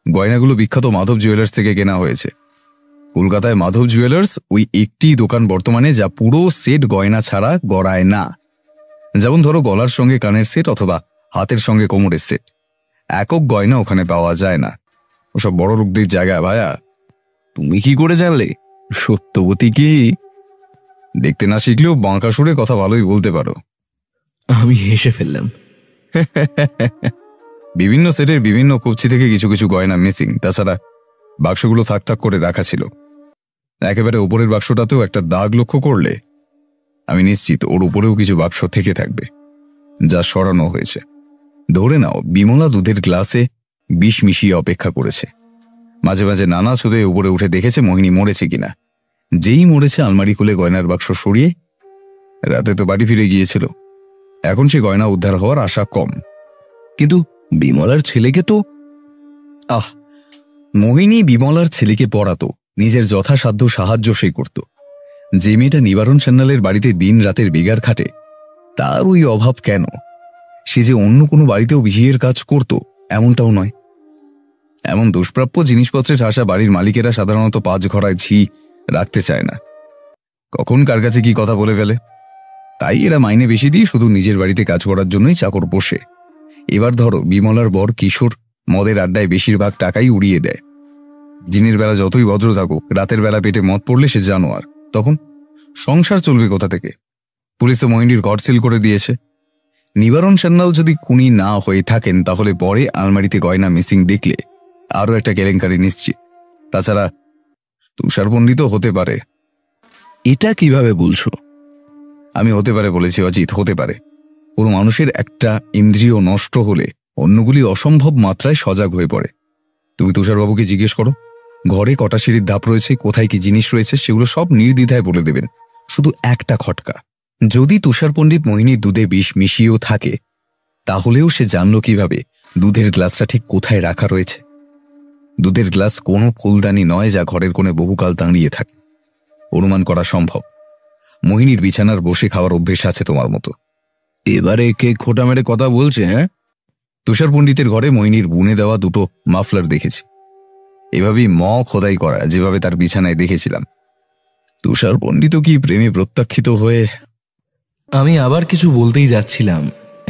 গয়নাগুলো বিখ্যাত মাধব জুয়েলার্স থেকে কেনা হয়েছে। কলকাতায় মাধব জুয়েলার্স ওই একটি দোকান বর্তমানে যা পুরো সেট গয়না ছাড়া গড়ায় না। যেমন ধরো গলার সঙ্গে কানের সেট অথবা হাতের সঙ্গে কোমরের সেট, একক গয়না ওখানে পাওয়া যায় না। ওসব বড় লোকদের জায়গা ভায়া। তুমি কি করে জানলে? সত্যবতী কি? দেখতে না শিখলেও বাঁকা সুরে কথা ভালোই বলতে পারো। আমি হেসে ফেললাম। বিভিন্ন সেটের বিভিন্ন কবজি থেকে কিছু কিছু গয়না মিসিং। তাছাড়া বাক্সগুলো থাক থাক করে রাখা ছিল। একেবারে উপরের বাক্সটাতেও একটা দাগ লক্ষ্য করলে আমি নিশ্চিত ওর উপরেও কিছু বাক্স থেকে থাকবে যা সরানো হয়েছে। ধরে নাও বিমলা দুধের গ্লাসে বিষ মিশিয়ে অপেক্ষা করেছে। মাঝে মাঝে নানা ছুদে উপরে উঠে দেখেছে মোহিনী মরেছে কিনা। যেই মরেছে আলমারি খুলে গয়নার বাক্স সরিয়ে রাতে তো বাড়ি ফিরে গিয়েছিল। এখন সে গয়না উদ্ধার হওয়ার আশা কম। কিন্তু বিমলার ছেলেকে তো মোহিনী বিমলার ছেলেকে পড়াতো, নিজের যথাসাধ্য সাহায্য সে করত। যে মেয়েটা নিবারণ সান্যালের বাড়িতে দিন রাতের বেগার খাটে তার ওই অভাব কেন? সে যে অন্য কোনো বাড়িতেও বিয়ের কাজ করত এমনটাও নয়। এমন দুষ্প্রাপ্য জিনিসপত্রে ঠাসা বাড়ির মালিকেরা সাধারণত 5 ঘড়ায় ঝি রাখতে চায় না। কখন কার কাছে কি কথা বলে ফেলে। তাই এরা মাইনে বেশি দিয়ে শুধু নিজের বাড়িতে কাজ করার জন্যই চাকর পোষে। এবার ধরো বিমলার বর কিশোর মদের আড্ডায় বেশিরভাগ টাকাই উড়িয়ে দেয়। দিনের বেলা যতই ভদ্র থাকুক, রাতের বেলা পেটে মদ পড়লে সে জানোয়ার। তখন সংসার চলবে কোথা থেকে? পুলিশ তো মোহিনীর ঘর সিল করে দিয়েছে। নিবারণ সান্যাল যদি খুনি না হয়ে থাকেন তাহলে পরে আলমারিতে গয়না মিসিং দেখলে আরও একটা কেলেঙ্কারি নিশ্চিত। তাছাড়া তুষার পণ্ডিতও হতে পারে। এটা কিভাবে বলছো? আমি হতে পারে বলেছি অজিত, হতে পারে। কোনো মানুষের একটা ইন্দ্রিয় নষ্ট হলে অন্যগুলি অসম্ভব মাত্রায় সজাগ হয়ে পড়ে। তুমি তুষারবাবুকে জিজ্ঞেস করো ঘরে কটা সিঁড়ির ধাপ রয়েছে, কোথায় কি জিনিস রয়েছে, সেগুলো সব নির্দ্বিধায় বলে দেবেন। শুধু একটা খটকা, যদি তুষার পণ্ডিত মোহিনীর দুধে বিষ মিশিয়েও থাকে তাহলেও সে জানল কিভাবে দুধের গ্লাসটা ঠিক কোথায় রাখা রয়েছে? দুধের গ্লাস কোনো ফুলদানি নয় যা ঘরের কোণে বহুকাল দাঁড়িয়ে থাকে। অনুমান করা সম্ভব মোহিনীর বিছানার বসে খাওয়ার অভ্যেস আছে তোমার মতো। এবারে কে খোটা মেরে কথা বলছে? হ্যাঁ, তুষার পণ্ডিতের ঘরে মোহিনীর বুনে দেওয়া 2টো মাফলার দেখেছি। এভাবেই খোদাই করা যেভাবে তার বিছানায় দেখেছিলাম। তুষার পণ্ডিত কি প্রেমে প্রত্যাখ্যিত হয়ে? আমি আবার কিছু বলতেই যাচ্ছিলাম,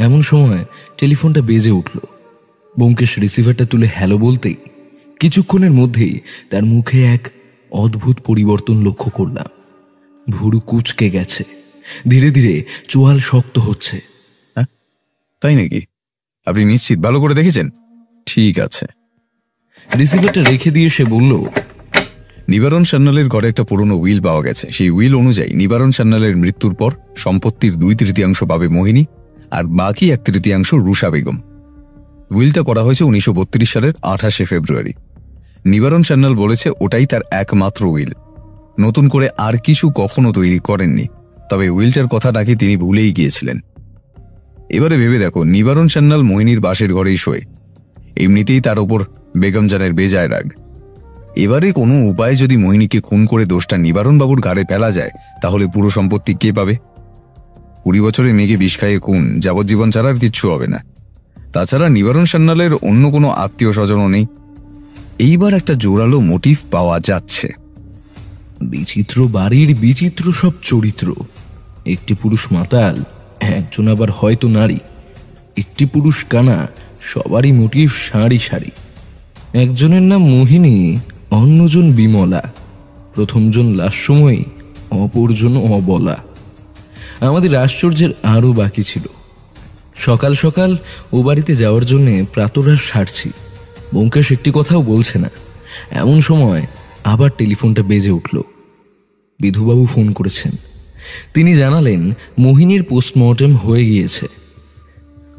এমন সময় টেলিফোনটা বেজে উঠল। ব্যোমকেশ রিসিভারটা তুলে হ্যালো বলতেই কিছুক্ষণের মধ্যেই তার মুখে এক অদ্ভুত পরিবর্তন লক্ষ্য করলাম। ভুরু কুঁচকে গেছে, ধীরে ধীরে চোয়াল শক্ত হচ্ছে। তাই নাকি? আপনি নিশ্চিত ভালো করে দেখেছেন? ঠিক আছে। রিসিভারটা রেখে দিয়ে সে বলল, নিবারণ সান্যালের ঘরে একটা পুরনো উইল পাওয়া গেছে। সেই উইল অনুযায়ী নিবারণ সান্যালের মৃত্যুর পর সম্পত্তির 2/3 পাবে মোহিনী আর বাকি 1/3 রুষা বেগম। উইলটা করা হয়েছে 1932 সালের 28শে ফেব্রুয়ারি। নিবারণ সান্যাল বলেছে ওটাই তার একমাত্র উইল, নতুন করে আর কিছু কখনো তৈরি করেননি। তবে উইলটার কথা নাকি তিনি ভুলেই গিয়েছিলেন। এবারে ভেবে দেখো, নিবারণ সান্যাল মোহিনীর বাসের ঘরেই শোয়, এমনিতেই তার ওপর বেগম জানের বেজায় রাগ। এবারে কোনো উপায়ে যদি মোহিনীকে খুন করে দোষটা নিবারণবাবুর ঘাড়ে ফেলা যায় তাহলে পুরো সম্পত্তি কে পাবে? 20 বছরে মেয়েকে বিষ খাইয়ে খুন, যাবজ্জীবন ছাড়া আর কিচ্ছু হবে না। তাছাড়া নিবারণ সান্যালের অন্য কোনো আত্মীয় স্বজনও নেই। এইবার একটা জোরালো মোটিভ পাওয়া যাচ্ছে। বিচিত্র বাড়ির বিচিত্র সব চরিত্র। একটি পুরুষ মাতাল, একজন আবার হয়তো নারী। একটি পুরুষ কানা, সবারই মোটিভ সারি সারি। একজনের নাম মোহিনী, অন্যজন বিমলা। প্রথমজন লাস্যময়ী, অপরজন অবলা। আমাদের আশ্চর্যের আরও বাকি ছিল। সকাল সকাল ও বাড়িতে যাওয়ার জন্যে প্রাতরাশ সারছি। ব্যোমকেশ একটি কথাও বলছে না। এমন সময় আবার টেলিফোনটা বেজে উঠল। বিধুবাবু ফোন করেছেন। তিনি জানালেন মোহিনীর পোস্টমর্টেম হয়ে গিয়েছে।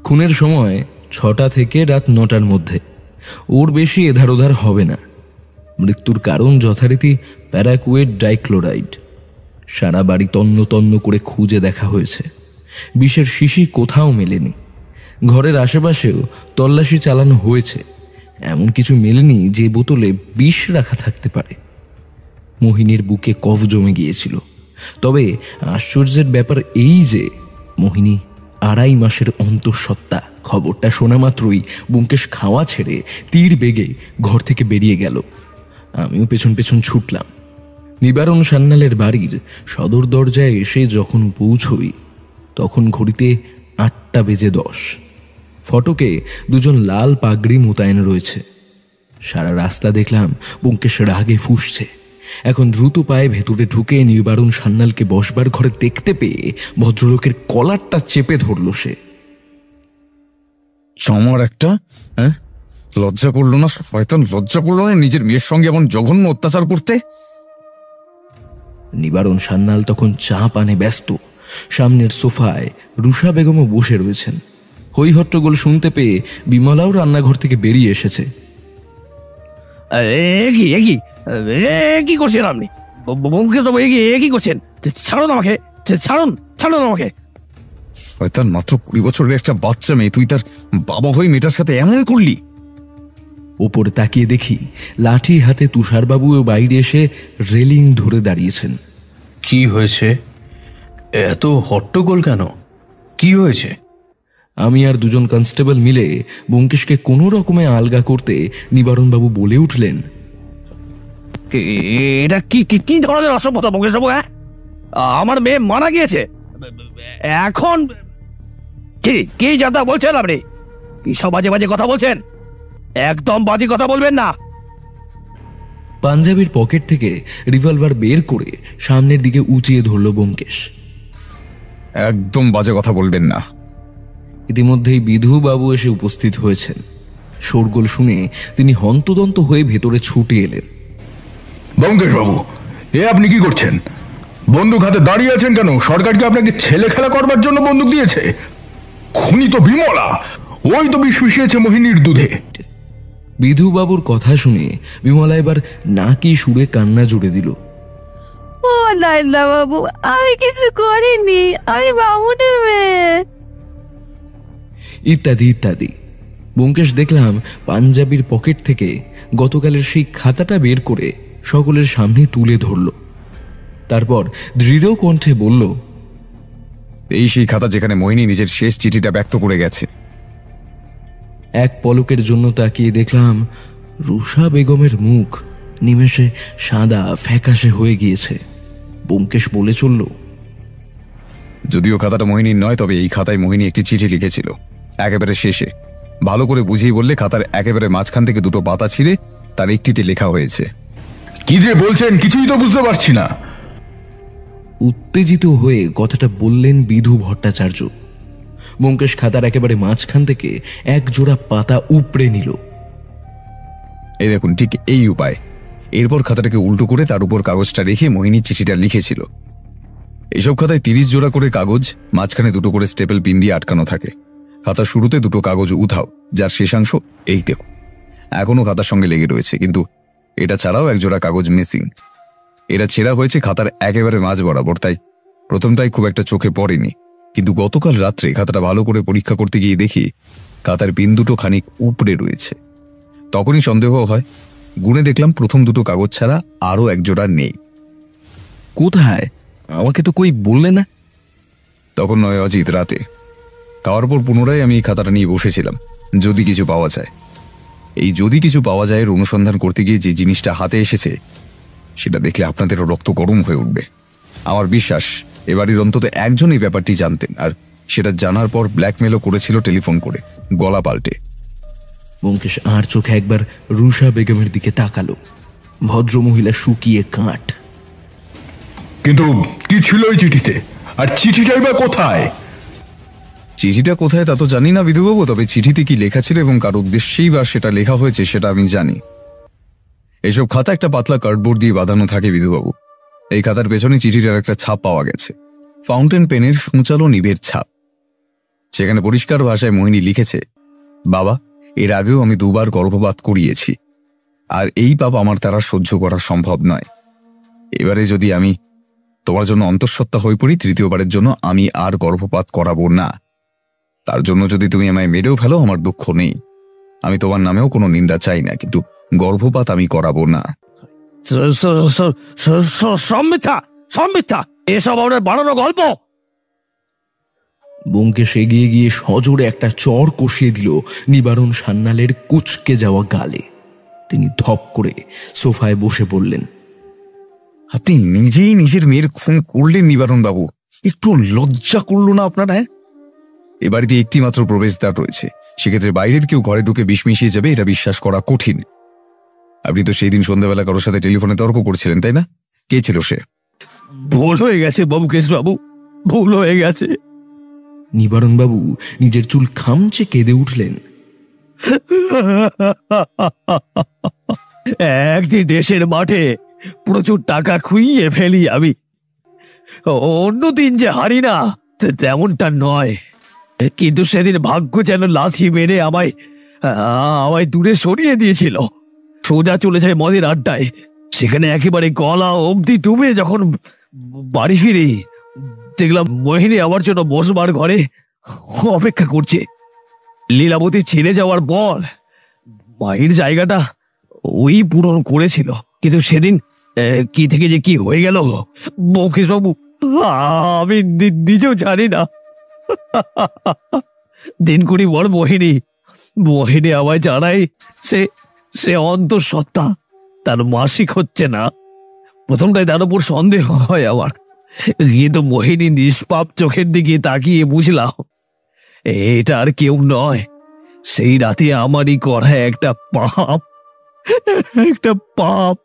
খুনের সময় 6টা থেকে রাত 9টার মধ্যে, ওর বেশি এধার ওধার হবে না। মৃত্যুর কারণ যথারীতি প্যারাকুয়েট ডাইক্লোরাইড। সারা বাড়ি তন্ন তন্ন করে খুঁজে দেখা হয়েছে, বিষের শিশি কোথাও মেলেনি। ঘরের আশেপাশেও তল্লাশি চালানো হয়েছে, এমন কিছু মেলেনি যে বোতলে বিষ রাখা থাকতে পারে। মোহিনীর বুকে কফ জমে গিয়েছিল, তবে আশ্চর্যের ব্যাপার এই যে মোহিনী 2.5 মাসের অন্তঃসত্ত্বা। খবরটা শোনা মাত্রই ব্যোমকেশ খাওয়া ছেড়ে তীর বেগে ঘর থেকে বেরিয়ে গেল। আমিও পেছন পেছন ছুটলাম। নিবারণ সান্যালের বাড়ির সদর দরজায় এসে যখন পৌঁছই তখন ঘড়িতে 8:10। ফটকে 2 লাল পাগড়ি মোতায়েন রয়েছে। সারা রাস্তা দেখলাম ব্যোমকেশ রাগে ফুঁসছে। এখন দ্রুত পায়ে ভেতরে ঢুকে নিবারণ সান্যালকে বসবার ঘরে দেখতে পেয়ে ভদ্রলোকের কলারটা চেপে ধরল সে। আমার একটা লজ্জা করলো না শয়তান, লজ্জা করলো না নিজের মেয়ের সঙ্গে এমন জঘন্য অত্যাচার করতে? নিবারণ সান্যাল তখন চা পানে ব্যস্ত। সামনের সোফায় রুষা বেগমও বসে রয়েছেন। হই হট্টগোল শুনতে পেয়ে বিমলাও রান্নাঘর থেকে বেরিয়ে এসেছে। কি করছেন আপনি? কি করছেন? ছাড়ুন আমাকে, ছাড়ুন আমাকে। শয়তান, মাত্র 20 বছরের একটা বাচ্চা মেয়ে, তুই তার বাবা হয়ে মেয়েটার সাথে এমন করলি? ওপরে তাকিয়ে দেখি লাঠি হাতে তুষারবাবুও বাইরে এসে রেলিং ধরে দাঁড়িয়েছেন। কি হয়েছে? এত হট্টগোল কেন? কি হয়েছে? আমি আর 2 কনস্টেবল মিলে ব্যোমকেশকে কোনো রকমে আলগা করতে নিবারণবাবু বলে উঠলেন, এটা কি ধরনের অসভ্যতা ব্যোমকেশবাবু? আমার মেয়ে মারা গিয়েছে, এখন কি যাতা বলছেন আপনি? কি সব বাজে বাজে কথা বলছেন? একদম বাজে কথা বলবেন না। পাঞ্জাবির পকেট থেকে রিভলভার বের করে সামনের দিকে উঁচিয়ে ধরল ব্যোমকেশ। একদম বাজে কথা বলবেন না। ইতিমধ্যেই বিধুবাবু এসে উপস্থিত হয়েছেন। শোরগোল শুনে তিনি হন্তদন্ত হয়ে ভেতরে ছুটে এলেন। ব্যোমকেশ বাবু, এ আপনি কি করছেন? বন্দুক হাতে দাঁড়িয়ে আছেন কেন? সরকার কি আপনাকে ছেলে খেলা করবার জন্য বন্দুক দিয়েছে? খুনি তো বিমলা, ওই তো বিষ মিশিয়েছে মোহিনীর দুধে। বিধুবাবুর কথা শুনে বিমলা এবার নাকি সুরে কান্না জুড়ে দিল। ও নাইলা বাবু, আমি কিছু করিনি, আমি বামুনের মেয়ে। ইত্যাদি ইত্যাদি। ব্যোমকেশ দেখলাম পাঞ্জাবির পকেট থেকে গতকালের সেই খাতাটা বের করে সকলের সামনে তুলে ধরল। তারপর দৃঢ় কণ্ঠে বলল, এই সেই খাতা যেখানে মোহিনী নিজের শেষ চিঠিটা ব্যক্ত করে গেছে। এক পলকের জন্য তাকিয়ে দেখলাম রুষা বেগমের মুখ নিমেষে সাদা ফ্যাকাশে হয়ে গিয়েছে। ব্যোমকেশ বলে চলল, যদিও খাতাটা মোহিনীর নয়, তবে এই খাতায় মোহিনী একটি চিঠি লিখেছিল একেবারে শেষে। ভালো করে বুঝিয়ে বললে, খাতার একেবারে মাঝখান থেকে 2 পাতা ছিঁড়ে তার একটিতে লেখা হয়েছে। কি যে বলছেন কিছুই তো বুঝতে পারছি না। উত্তেজিত হয়ে কথাটা বললেন বিধু ভট্টাচার্য। ব্যোমকেশ খাতার একেবারে মাঝখান থেকে 1 জোড়া পাতা উপড়ে নিল। এই দেখুন, ঠিক এই উপায়। এরপর খাতাটাকে উল্টো করে তার উপর কাগজটা রেখে মোহিনী চিঠিটা লিখেছিল। এইসব খাতায় 30 জোড়া করে কাগজ, মাঝখানে 2 করে স্টেপল পিন দিয়ে আটকানো থাকে। খাতার শুরুতে 2 কাগজ উধাও, যার শেষাংশ এই দেখুন এখনো খাতার সঙ্গে লেগে রয়েছে, কিন্তু এটা ছাড়াও 1 জোড়া কাগজ মিসিং। এটা ছেঁড়া হয়েছে খাতার একেবারে মাঝ বরাবর, তাই প্রথমটাই খুব একটা চোখে পড়েনি। কিন্তু গতকাল রাত্রে খাতাটা ভালো করে পরীক্ষা করতে গিয়ে দেখি খাতার পিন 2 খানিক উপড়ে রয়েছে। তখনই সন্দেহ হয়। গুনে দেখলাম প্রথম 2 কাগজ ছাড়া আরও 1 জোড়া নেই। কোথায়? আমাকে তো কই বললে না। তখন নয় অজিত, রাতে খাওয়ার পর পুনরায় আমি এই খাতাটা নিয়ে বসেছিলাম, যদি কিছু পাওয়া যায়। এই যদি কিছু পাওয়া যায় এর অনুসন্ধান করতে গিয়ে যে জিনিসটা হাতে এসেছে সেটা দেখলে আপনাদেরও রক্ত গরম হয়ে উঠবে। আমার বিশ্বাস এবারের অন্তত একজন এই ব্যাপারটি জানতেন, আর সেটা জানার পর ব্ল্যাকমেলও করেছিল টেলিফোন করে, গলা পাল্টে। ব্যোমকেশ আর চোখে একবার রুষা বেগমের দিকে তাকালো। ভদ্রমহিলা শুকিয়ে কাঠ। কিন্তু কি ছিল ওই চিঠিতে? আর চিঠিটাই বা কোথায়? চিঠিটা কোথায় তা তো জানি না বিধুবাবু, তবে চিঠিতে কি লেখা ছিল এবং কার উদ্দেশ্যেই বা সেটা লেখা হয়েছে সেটা আমি জানি। এসব খাতা একটা পাতলা কার্ডবোর্ড দিয়ে বাঁধানো থাকে বিধুবাবু। এই খাতার পেছনে চিঠিটার একটা ছাপ পাওয়া গেছে, ফাউন্টেন পেনের সূচালো নিবের ছাপ। সেখানে পরিষ্কার ভাষায় মোহিনী লিখেছে, বাবা, এর আগেও আমি 2 বার গর্ভপাত করিয়েছি, আর এই পাপ আমার দ্বারা সহ্য করা সম্ভব নয়। এবারে যদি আমি তোমার জন্য অন্তঃসত্ত্বা হয়ে পড়ি, 3য়-বারের জন্য আমি আর গর্ভপাত করাবো না। তার জন্য যদি তুমি আমায় মেরেও ফেলো, আমার দুঃখ নেই। আমি তোমার নামেও কোনো নিন্দা চাই না, কিন্তু গর্ভপাত আমি করাবো না। সব মিথ্যা, এসব আপনার বানানো গল্প। ব্যোমকেশ এগিয়ে গিয়ে সজোরে একটা চর কষিয়ে দিল নিবারণ সান্যালের কুচকে যাওয়া গালে। তিনি ধপ করে সোফায় বসে পড়লেন। আপনি নিজেই নিজের মেয়ের খুন করলেন নিবারণ বাবু, একটু লজ্জা করলো না আপনার? হ্যাঁ, এ বাড়িতে একটি মাত্র প্রবেশদ্বার রয়েছে, সেক্ষেত্রে বাইরের কেউ ঘরে ঢুকে বিষ মিশিয়ে যাবে এটা বিশ্বাস করা কঠিন। আপনি তো সেই দিন সন্ধ্যাবেলা কারোর সাথে টেলিফোনে তর্ক করছিলেন, তাই না? কে ছিল সে? ভুল হয়ে গেছে ব্যোমকেশ বাবু, ভুল হয়ে গেছে। নিবারণ বাবু নিজের চুল খামচে কেঁদে উঠলেন। একদিন দেশের মাঠে প্রচুর টাকা খুইয়ে ফেলি আমি, অন্যদিন যে হারি না তেমনটা নয়, কিন্তু সেদিন ভাগ্য যেন লাথি মেরে আমায় দূরে সরিয়ে দিয়েছিল। সোজা চলে যায় মদের আড্ডায়, সেখানে একেবারে গলা অবধি ডুবে যখন বাড়ি ফিরি দেখলাম মোহিনী আমার জন্য বসবার ঘরে অপেক্ষা করছে। লীলাবতী ছেড়ে যাওয়ার পর মায়ের জায়গাটা ওই পূরণ করেছিল, কিন্তু সেদিন কি থেকে যে কি হয়ে গেল ব্যোমকেশ বাবু আমি নিজেও জানি না। দিন কুড়ি বর মোহিনী আমায় জানাই সে অন্তঃসত্ত্বা, তার মাসিক হচ্ছে না। প্রথমটাই তার উপর সন্দেহ হয় আমার, কিন্তু মোহিনী নিষ্পাপ চোখের দিকে তাকিয়ে বুঝলাম এটা আর কেউ নয়, সেই রাতে আমারই করা একটা পাপ।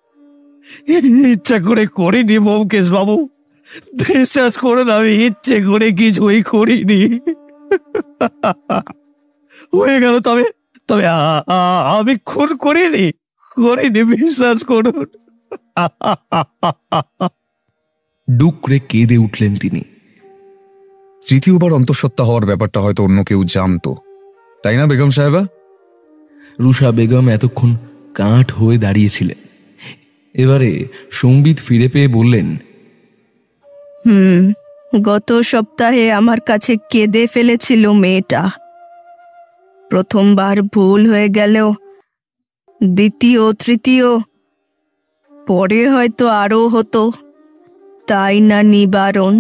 ইচ্ছা করে করিনি ব্যোমকেশ বাবু, বিশ্বাস করুন আমি ইচ্ছে করে কিছুই করিনি। হয়ে গেল, তবে আমি খুন করিনি, বিশ্বাস করুন। ডুকরে কেঁদে উঠলেন তিনি। তৃতীয়বার অন্তঃসত্ত্বা হওয়ার ব্যাপারটা হয়তো অন্য কেউ জানতো, তাই না বেগম সাহেবা? রুষা বেগম এতক্ষণ কাঠ হয়ে দাঁড়িয়েছিলেন। এবারে সম্বিত ফিরে পেয়ে বললেন, গত সপ্তাহে আমার কাছে কেঁদে ফেলেছিল মেয়েটা। প্রথমবার ভুল হয়ে গেলেও দ্বিতীয় তৃতীয় পরে হয়তো আরো হতো, তাই না নিবারণ?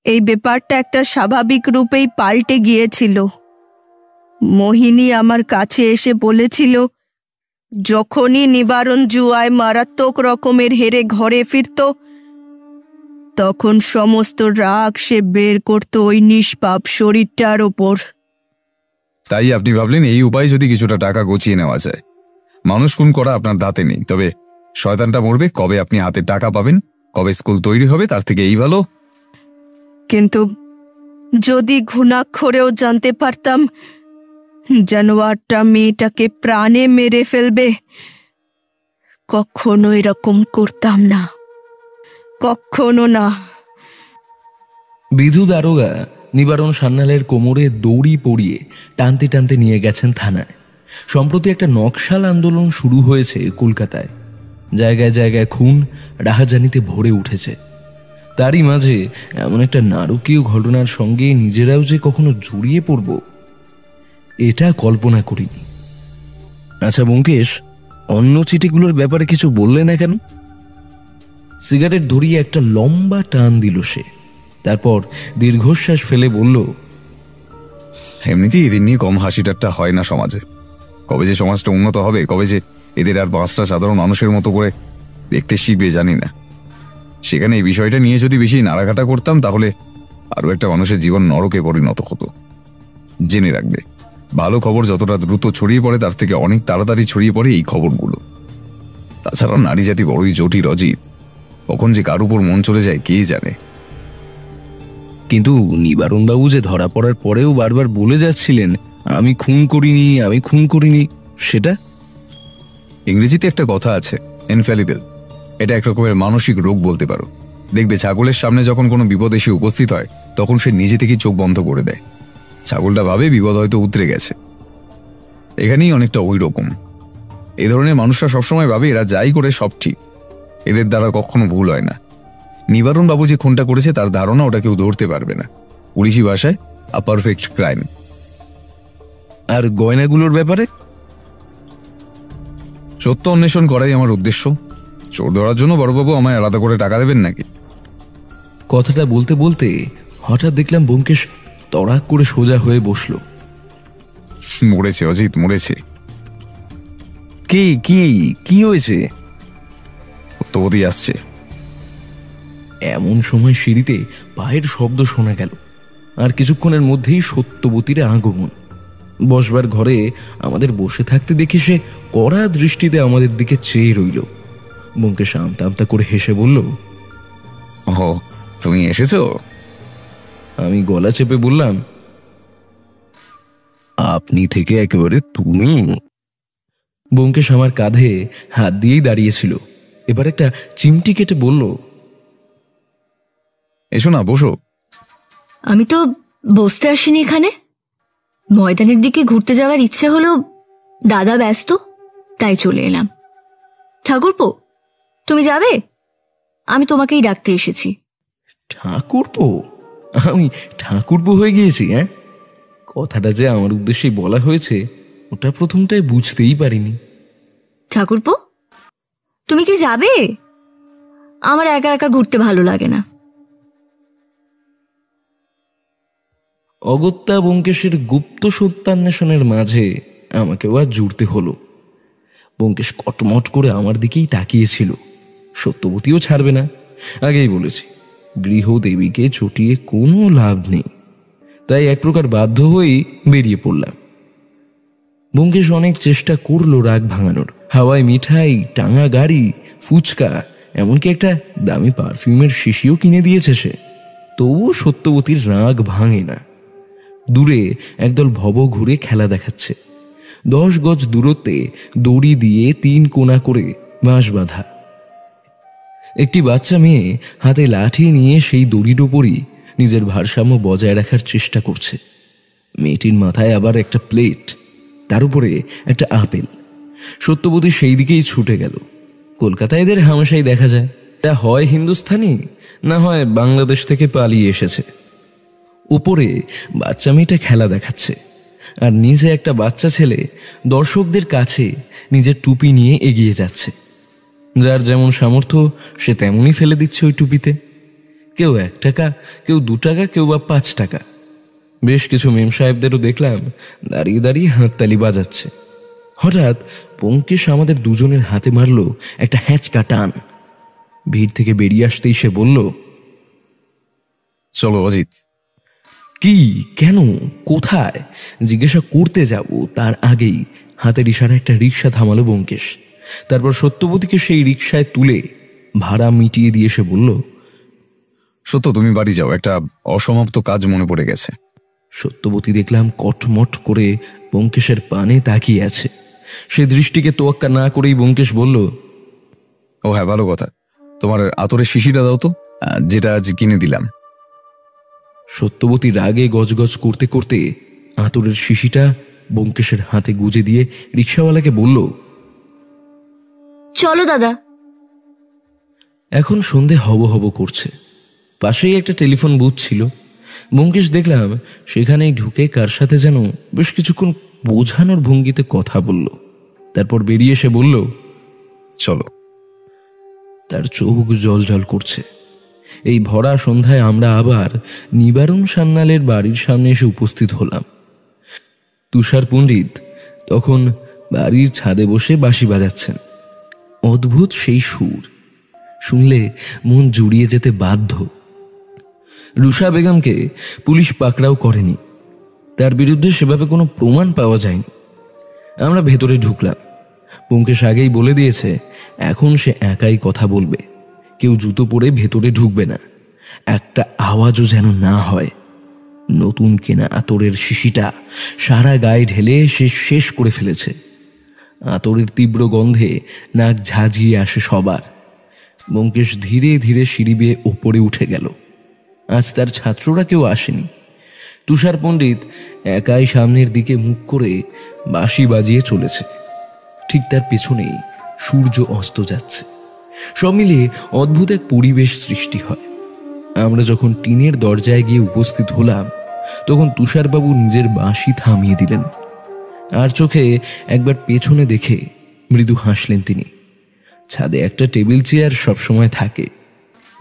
এই ব্যাপারটা একটা স্বাভাবিক রূপেই পাল্টে গিয়েছিল। মোহিনী আমার কাছে এসে বলেছিল যখনই নিবারণ জুয়ায় মারাত্মক রকমের হেরে ঘরে ফিরত তখন সমস্ত রাগ সে বের করত ওই নিষ্পাপ শরীরটার ওপর। তাই আপনি ভাবলেন এই উপায় যদি কিছুটা টাকা গছিয়ে নেওয়া যায়। মানুষ খুন করা আপনার দাঁতে নেই, তবে শয়তানটা মরবে কবে আপনি হাতে টাকা পাবেন, কবে স্কুল তৈরি হবে, তার থেকে এই ভালো। কিন্তু যদি ঘুণাক্ষরেও জানতে পারতাম জানোয়ারটা মেয়েটাকে প্রাণে মেরে ফেলবে, কখনো এরকম করতাম না, কখনো না। বিধু দারোগা নিবারণ সান্যালের কোমরে দড়ি পরিয়ে টানতে টানতে নিয়ে গেছেন থানায়। সম্প্রতি একটা নকশাল আন্দোলন শুরু হয়েছে কলকাতায়। জায়গায় জায়গায় খুন রাহাজানিতে ভরে উঠেছে। তারই মাঝে এমন একটা নারকীয় ঘটনার সঙ্গে নিজেরাও যে কখনো জড়িয়ে পড়ব এটা কল্পনা করিনি। আচ্ছা ব্যোমকেশ, অন্য চিঠিগুলোর ব্যাপারে কিছু বললে না কেন? সিগারেট ধরিয়ে একটা লম্বা টান দিল সে, তারপর দীর্ঘশ্বাস ফেলে বলল, এমনিতেই এদের নিয়ে কম হাসিটারটা হয় না সমাজে। কবে যে সমাজটা উন্নত হবে, কবে যে এদের আর 5টা সাধারণ মানুষের মতো করে দেখতে শিখবে জানি না। সেখানে এই বিষয়টা নিয়ে যদি বেশি নাড়াঘাটা করতাম তাহলে আরও একটা মানুষের জীবন নরকে পরিণত হতো। জেনে রাখবে, ভালো খবর যতটা দ্রুত ছড়িয়ে পড়ে তার থেকে অনেক তাড়াতাড়ি ছড়িয়ে পড়ে এই খবরগুলো। তাছাড়া নারী জাতি বড়ই জটিল অজিত, কখন যে কার উপর মন চলে যায় কে জানে। কিন্তু নিবারণবাবু যে ধরা পড়ার পরেও বারবার বলে যাচ্ছিলেন আমি খুন করিনি, সেটা? ইংরেজিতে একটা কথা আছে, ইনফ্যালিবল। এটা এক রকমের মানসিক রোগ বলতে পারো। দেখবে ছাগলের সামনে যখন কোনো বিপদ এসে উপস্থিত হয় তখন সে নিজে থেকেই চোখ বন্ধ করে দেয়। ছাগলটা ভাবে বিপদ হয়তো উতরে গেছে। এখানেই অনেকটা ওই রকম। এ ধরনের মানুষরা সবসময় ভাবে এরা যাই করে সব ঠিক, এদের দ্বারা কখনো ভুল হয় না। নিবারণ বাবু যে খুনটা করেছে তার ধারণা ওটা কেউ ধরতে পারবে না। পুলিশি ভাষায় আ পারফেক্ট ক্রাইম। আর গয়নাগুলোর ব্যাপারে? সত্য অন্বেষণ করাই আমার উদ্দেশ্য। চোর ধরার জন্য বড়বাবু আমায় আলাদা করে টাকা দেবেন নাকি? কথাটা বলতে বলতে হঠাৎ দেখলাম ব্যোমকেশ তড়াক করে সোজা হয়ে বসলো। মরেছে অজিত, মরেছে। কি কি কি হয়েছে? সত্যবতী আসছে। এমন সময় সিঁড়িতে পায়ের শব্দ শোনা গেল, আর কিছুক্ষণের মধ্যেই সত্যবতীর আগমন। বসবার ঘরে আমাদের বসে থাকতে দেখে সে কড়া দৃষ্টিতে আমাদের দিকে চেয়ে রইল। ব্যোমকেশ আমতা আমতা করে হেসে বলল, ও তুমি এসেছো? আমি গলা চেপে বললাম, আপনি থেকে একেবারে তুমি। ব্যোমকেশ আমার কাঁধে হাত দিয়েই দাঁড়িয়েছিল। এবার একটা চিমটি কেটে বলল, এসো না, বসো। আমি তো বসতে আসিনি এখানে, ময়দানের দিকে ঘুরতে যাওয়ার ইচ্ছে হলো, দাদা ব্যস্ত তাই চলে এলাম। ঠাকুরপো, তুমি যাবে? আমি তোমাকেই ডাকতে এসেছি। ঠাকুরপো? আমি ঠাকুরপো হয়ে গিয়েছি? হ্যাঁ, কথাটা যে আমার উদ্দেশ্যে বলা হয়েছে ওটা প্রথমটাই বুঝতেই পারিনি। ঠাকুরপো, তুমি কি যাবে? আমার একা একা ঘুরতে ভালো লাগে না। অগত্যা ব্যোমকেশের গুপ্ত সত্যান্বেষণের মাঝে আমাকেও আর জুড়তে হলো। ব্যোমকেশ কটমট করে আমার দিকেই তাকিয়েছিল। সত্যবতীও ছাড়বে না। আগেই বলেছি, গৃহদেবীকে চটিয়ে কোনো লাভ নেই, তাই এক প্রকার বাধ্য হয়েই বেরিয়ে পড়লাম। ব্যোমকেশ অনেক চেষ্টা করলো রাগ ভাঙানোর। হাওয়ায় মিঠাই, টাঙা গাড়ি, ফুচকা, এমনকি একটা দামি পারফিউমের শিশিও কিনে দিয়েছে সে। তবুও সত্যবতীর রাগ ভাঙে না। দূরে একদল ভব ঘুরে খেলা দেখাচ্ছে। 10 গজ দূরত্বে দড়ি দিয়ে 3 কোণা করে বাঁশ বাঁধা। একটি বাচ্চা মেয়ে হাতে লাঠি নিয়ে সেই দড়ির উপরই নিজের ভারসাম্য বজায় রাখার চেষ্টা করছে। মেয়েটির মাথায় আবার একটা প্লেট, তার উপরে একটা আপেল। সত্যবতী সেই দিকেই ছুটে গেল। কলকাতায় এদের হামেশাই দেখা যায়, তা হয় হিন্দুস্থানি, না হয় বাংলাদেশ থেকে পালিয়ে এসেছে। উপরে বাচ্চা মেয়েটা খেলা দেখাচ্ছে, আর নিচে একটা বাচ্চা ছেলে দর্শকদের কাছে নিজের টুপি নিয়ে এগিয়ে যাচ্ছে। যার যেমন সামর্থ্য সে তেমনই ফেলে দিচ্ছে ওই টুপিতে। কেউ 1 টাকা, কেউ 2 টাকা, কেউ বা 5 টাকা। বেশ কিছু মেম সাহেবদেরও দেখলাম দাঁড়িয়ে দাঁড়িয়ে হাততালি বাজাচ্ছে। হঠাৎ ব্যোমকেশ আমাদের দুজনের হাতে মারল একটা হ্যাঁচকা টান। ভিড় থেকে বেরিয়ে আসতেই সে বলল, চলো অজিত। কি, কেন, কোথায় জিজ্ঞাসা করতে যাব তার আগেই হাতের ইশারা একটা রিক্সা থামালো ব্যোমকেশ। তারপর সত্যবতীকে সেই রিক্সায় তুলে ভাড়া মিটিয়ে দিয়ে সে বলল, সত্য তুমি বাড়ি যাও, একটা অসমাপ্ত কাজ মনে পড়ে গেছে। সত্যবতী দেখলাম কটমট করে ব্যোমকেশের পানে তাকিয়ে আছে। সে দৃষ্টিকে তোয়াক্কা না করেই ব্যোমকেশ বলল, ও হ্যাঁ, ভালো কথা, তোমার আতরের শিশিটা দাও তো, যেটা আজ কিনে দিলাম। সত্যবতী রাগে গজগজ করতে করতে আতরের শিশিটা ব্যোমকেশের হাতে গুজে দিয়ে রিক্সাওয়ালাকে বলল, চলো দাদা। এখন সন্ধে হব হব করছে। পাশেই একটা টেলিফোন বুথ ছিল। ব্যোমকেশ দেখলাম সেখানেই ঢুকে কার সাথে যেন বেশ কিছুক্ষণ বোঝানোর ভঙ্গিতে কথা বলল। তারপর বেরিয়ে এসে বলল, চলো। তার চোখ জল জল করছে। এই ভরা সন্ধ্যায় আমরা আবার নিবারণ সান্যালের বাড়ির সামনে এসে উপস্থিত হলাম। তুষার পণ্ডিত তখন বাড়ির ছাদে বসে বাঁশি বাজাচ্ছেন। অদ্ভুত সেই সুর, শুনলে মন জুড়িয়ে যেতে বাধ্য। রুষা বেগমকে পুলিশ পাকড়াও করেনি, তার বিরুদ্ধে সেভাবে কোনো প্রমাণ পাওয়া যায়নি। আমরা ভেতরে ঢুকলাম। ব্যোমকেশ আগেই বলে দিয়েছে এখন সে একাই কথা বলবে, কেউ জুতো পরে ভেতরে ঢুকবে না, একটা আওয়াজও যেন না হয়। নতুন কেনা আতরের শিশিটা সারা গায়ে ঢেলে সে শেষ করে ফেলেছে। আতরের তীব্র গন্ধে নাক ঝাঁঝিয়ে আসে সবার। ব্যোমকেশ ধীরে ধীরে সিঁড়ি বেয়ে ওপরে উঠে গেল। আজ তার ছাত্ররা কেউ আসেনি। তুষার পণ্ডিত একাই সামনের দিকে মুখ করে বাঁশি বাজিয়ে চলেছে। ঠিক তার পেছনেই সূর্য অস্ত যাচ্ছে। সব মিলিয়ে অদ্ভুত এক পরিবেশ সৃষ্টি হয়। আমরা যখন টিনের দরজায় গিয়ে উপস্থিত হলাম তখন তুষারবাবু নিজের বাঁশি থামিয়ে দিলেন, আর চোখে একবার পেছনে দেখে মৃদু হাসলেন তিনি। ছাদে একটা টেবিল চেয়ার সবসময় থাকে,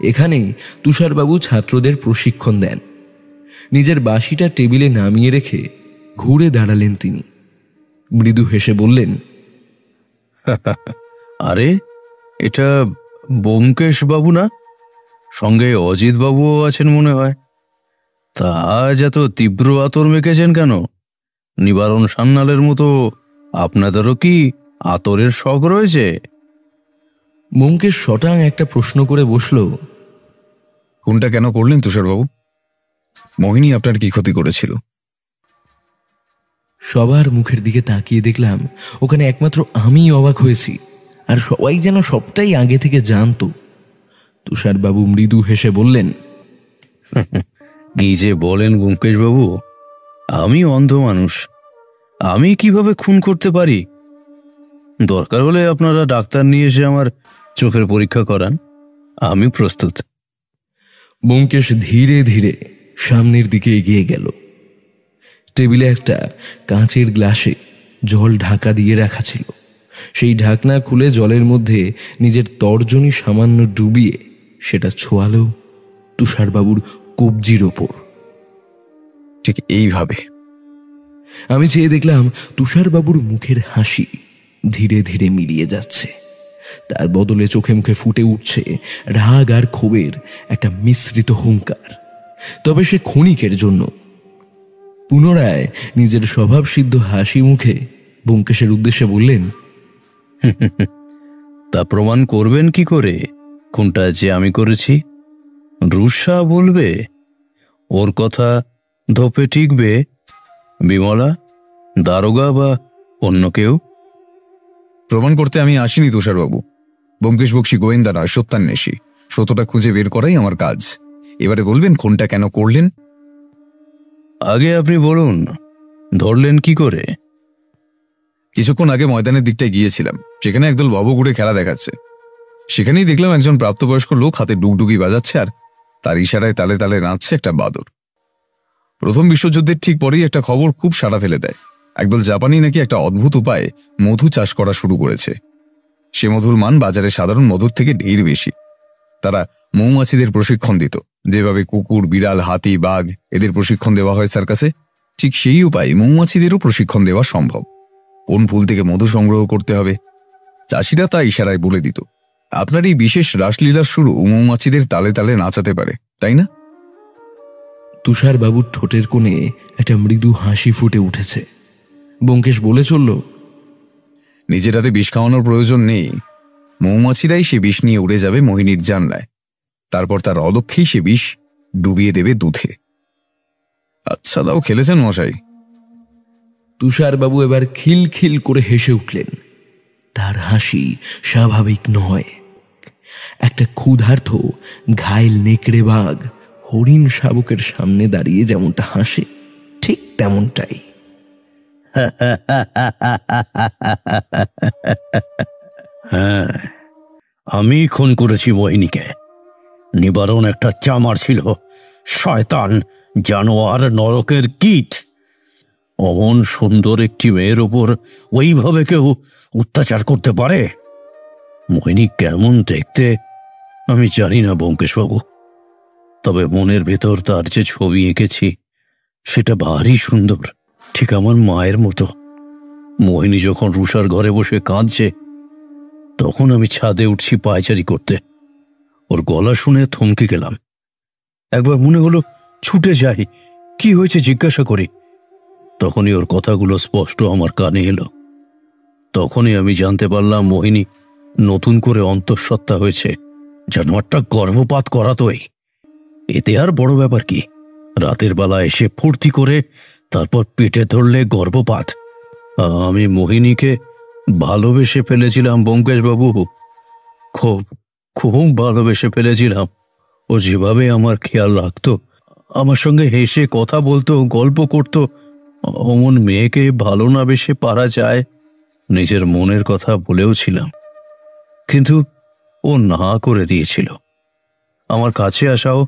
এখানেই তুষারবাবু ছাত্রদের প্রশিক্ষণ দেন। নিজের বাঁশিটা টেবিলে নামিয়ে রেখে ঘুরে দাঁড়ালেন তিনি। মৃদু হেসে বললেন, আরে এটা ব্যোমকেশ বাবু না? সঙ্গে অজিত বাবুও আছেন মনে হয়। তা আজ এত তীব্র আতর মেখেছেন কেন? নিবারণ সান্যালের মতো আপনাদেরও কি আতরের শখ রয়েছে? ব্যোমকেশ শটাং একটা প্রশ্ন করে বসল। কোনটা কেন করলেন তুষারবাবু? মোহিনী আপনার কি ক্ষতি করেছিল? সবার মুখের দিকে তাকিয়ে দেখলাম ওখানে একমাত্র আমি অবাক হয়েছি, আর সবাই যেন সবটাই আগে থেকে জানতো। তুষারবাবু মৃদু হেসে বললেন, কি যে বলেন ব্যোমকেশ বাবু, আমি অন্ধ মানুষ, আমি কিভাবে খুন করতে পারি? দরকার হলে আপনারা ডাক্তার নিয়ে এসে আমার চোখের পরীক্ষা করান, আমি প্রস্তুত। ব্যোমকেশ ধীরে ধীরে সামনের দিকে এগিয়ে গেল। টেবিলে একটা কাঁচের গ্লাসে জল ঢাকা দিয়ে রাখা ছিল। সেই ঢাকনা খুলে জলের মধ্যে নিজের তর্জনী সামান্য ডুবিয়ে সেটা ছোঁয়ালো তুষারবাবুর কবজির ওপর। ঠিক এইভাবে। আমি চেয়ে দেখলাম তুষারবাবুর মুখের হাসি ধীরে ধীরে মিলিয়ে যাচ্ছে। তার বদলে চোখে মুখে ফুটে উঠছে রাগ আর ক্ষোভের একটা মিশ্রিত হুঙ্কার। তবে সে ক্ষণিকের জন্য। পুনরায় নিজের স্বভাবসিদ্ধ হাসি মুখে ব্যোমকেশের উদ্দেশ্যে বললেন, তা প্রমাণ করবেন কি করে কোনটা যে আমি করেছি? রুষা বলবে? ওর কথা ধোপে টিকবে বিমলা, দারোগা বা অন্য কেউ? প্রমাণ করতে আমি আসিনি তুষারবাবু। ব্যোমকেশ বক্সী গোয়েন্দা না, সত্যান্বেষী। সত্যটা খুঁজে বের করাই আমার কাজ। এবারে বলবেন কোনটা কেন করলেন? আগে আপনি বলুন, ধরলেন কি করে? কিছুক্ষণ আগে ময়দানের দিকটায় গিয়েছিলাম। সেখানে একদল ভবঘুরে খেলা দেখাচ্ছে। সেখানেই দেখলাম একজন প্রাপ্তবয়স্ক লোক হাতে ডুগডুগি বাজাচ্ছে, আর তার ইশারায় তালে তালে নাচছে একটা বাদর। প্রথম বিশ্বযুদ্ধের ঠিক পরেই একটা খবর খুব সাড়া ফেলে দেয়। একদল জাপানি নাকি একটা অদ্ভুত উপায়ে মধু চাষ করা শুরু করেছে। সে মধুর মান বাজারে সাধারণ মধুর থেকে ঢের বেশি। তারা মৌমাছিদের প্রশিক্ষণ দিত, যেভাবে কুকুর, বিড়াল, হাতি, বাঘ এদের প্রশিক্ষণ দেওয়া হয় সার্কাসে, ঠিক সেই উপায়ে মৌমাছিদেরও প্রশিক্ষণ দেওয়া সম্ভব। কোন ফুল থেকে মধু সংগ্রহ করতে হবে চাষিরা তা ইশারায় বলে দিত। আপনার এই বিশেষ রাসলীলার শুরু মৌমাছিদের তালে তালে নাচাতে পারে, তাই না? তুষারবাবুর ঠোঁটের কোণে একটা মৃদু হাসি ফুটে উঠেছে। ব্যোমকেশ বলে চলল, নিজের হাতে বিষ খাওয়ানোর প্রয়োজন নেই। মৌমাছিরাই সে বিষ নিয়ে উড়ে যাবে মোহিনীর জানলায়। তারপর তার অলক্ষ্যেই সে বিষ ডুবিয়ে দেবে দুধে। আচ্ছা দাও, খেলেছেন মশাই? তুষারবাবু এবার খিলখিল করে হেসে উঠলেন। তার হাসি স্বাভাবিক নয়। একটা ক্ষুধার্ত ঘায়েল নেকড়ে বাঘ হরিণ শাবকের সামনে দাঁড়িয়ে যেমনটা হাসে, ঠিক তেমনটাই। হ্যাঁ, আমি খুন করেছি মোহিনীকে। নিবারণ একটা চামার ছিল, শয়তান, জানোয়ার, নরকের কীট। অমন সুন্দর একটি মেয়ের ওপর ওইভাবে কেউ অত্যাচার করতে পারে? মোহিনী কেমন দেখতে আমি জানি না ব্যোমকেশবাবু, তবে মনের ভেতর তার যে ছবি এঁকেছি সেটা ভারী সুন্দর, ঠিক আমার মায়ের মতো। মোহিনী যখন রুষার ঘরে বসে কাঁদছে, তখন আমি ছাদে উঠছি পায়চারি করতে। ওর গলা শুনে থমকে গেলাম। একবার মনে হলো ছুটে যাই, কি হয়েছে জিজ্ঞাসা করি। তখনই ওর কথাগুলো স্পষ্ট আমার কানে এলো। তখনই আমি জানতে পারলাম মোহিনী নতুন করে অন্তঃসত্ত্বা হয়েছে। জানোয়ারটা গর্ভপাত করাতোই, এতে আর বড় ব্যাপার কি? রাতের বেলা এসে ফুর্তি করে তারপর পেটে ধরলে গর্ভপাত। আমি মোহিনীকে ভালোবেসে ফেলেছিলাম ব্যোমকেশবাবু, খুব খুব ভালোবেসে ফেলেছিলাম। ও যেভাবে আমার খেয়াল রাখতো, আমার সঙ্গে হেসে কথা বলতো, গল্প করত, অমন মেয়েকে ভালো না বেশে পারা যায়? নিজের মনের কথা বলেও ছিলাম, কিন্তু ও না করে দিয়েছিল। আমার কাছে আসাও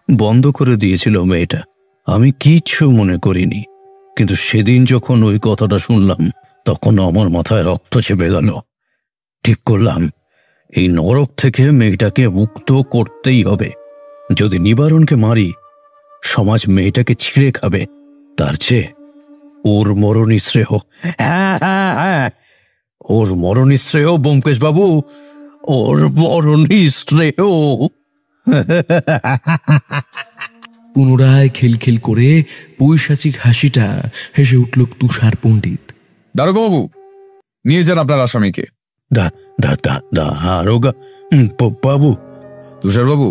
বন্ধ করে দিয়েছিল মেয়েটা। আমি কিচ্ছু মনে করিনি, কিন্তু সেদিন যখন ওই কথাটা শুনলাম, তখন আমার মাথায় রক্ত চেপে গেল। ঠিক করলাম এই নরক থেকে মেয়েটাকে মুক্ত করতেই হবে। যদি নিবারণকে মারি, সমাজ মেয়েটাকে ছিঁড়ে খাবে। তার চেয়ে ওর মরণই শ্রেয়। হ্যাঁ হ্যাঁ হ্যাঁ, ওর মরণই শ্রেয় ব্যোমকেশ বাবু, ওর মরণই শ্রেয়। পুনরায় খিলখিল করে পৈশাচিক হাসিটা হেসে উঠল তুষার পণ্ডিত। দারোগাবু, নিয়ে যান আপনার আসামিকে। দারোগা বাবু? তুষারবাবু,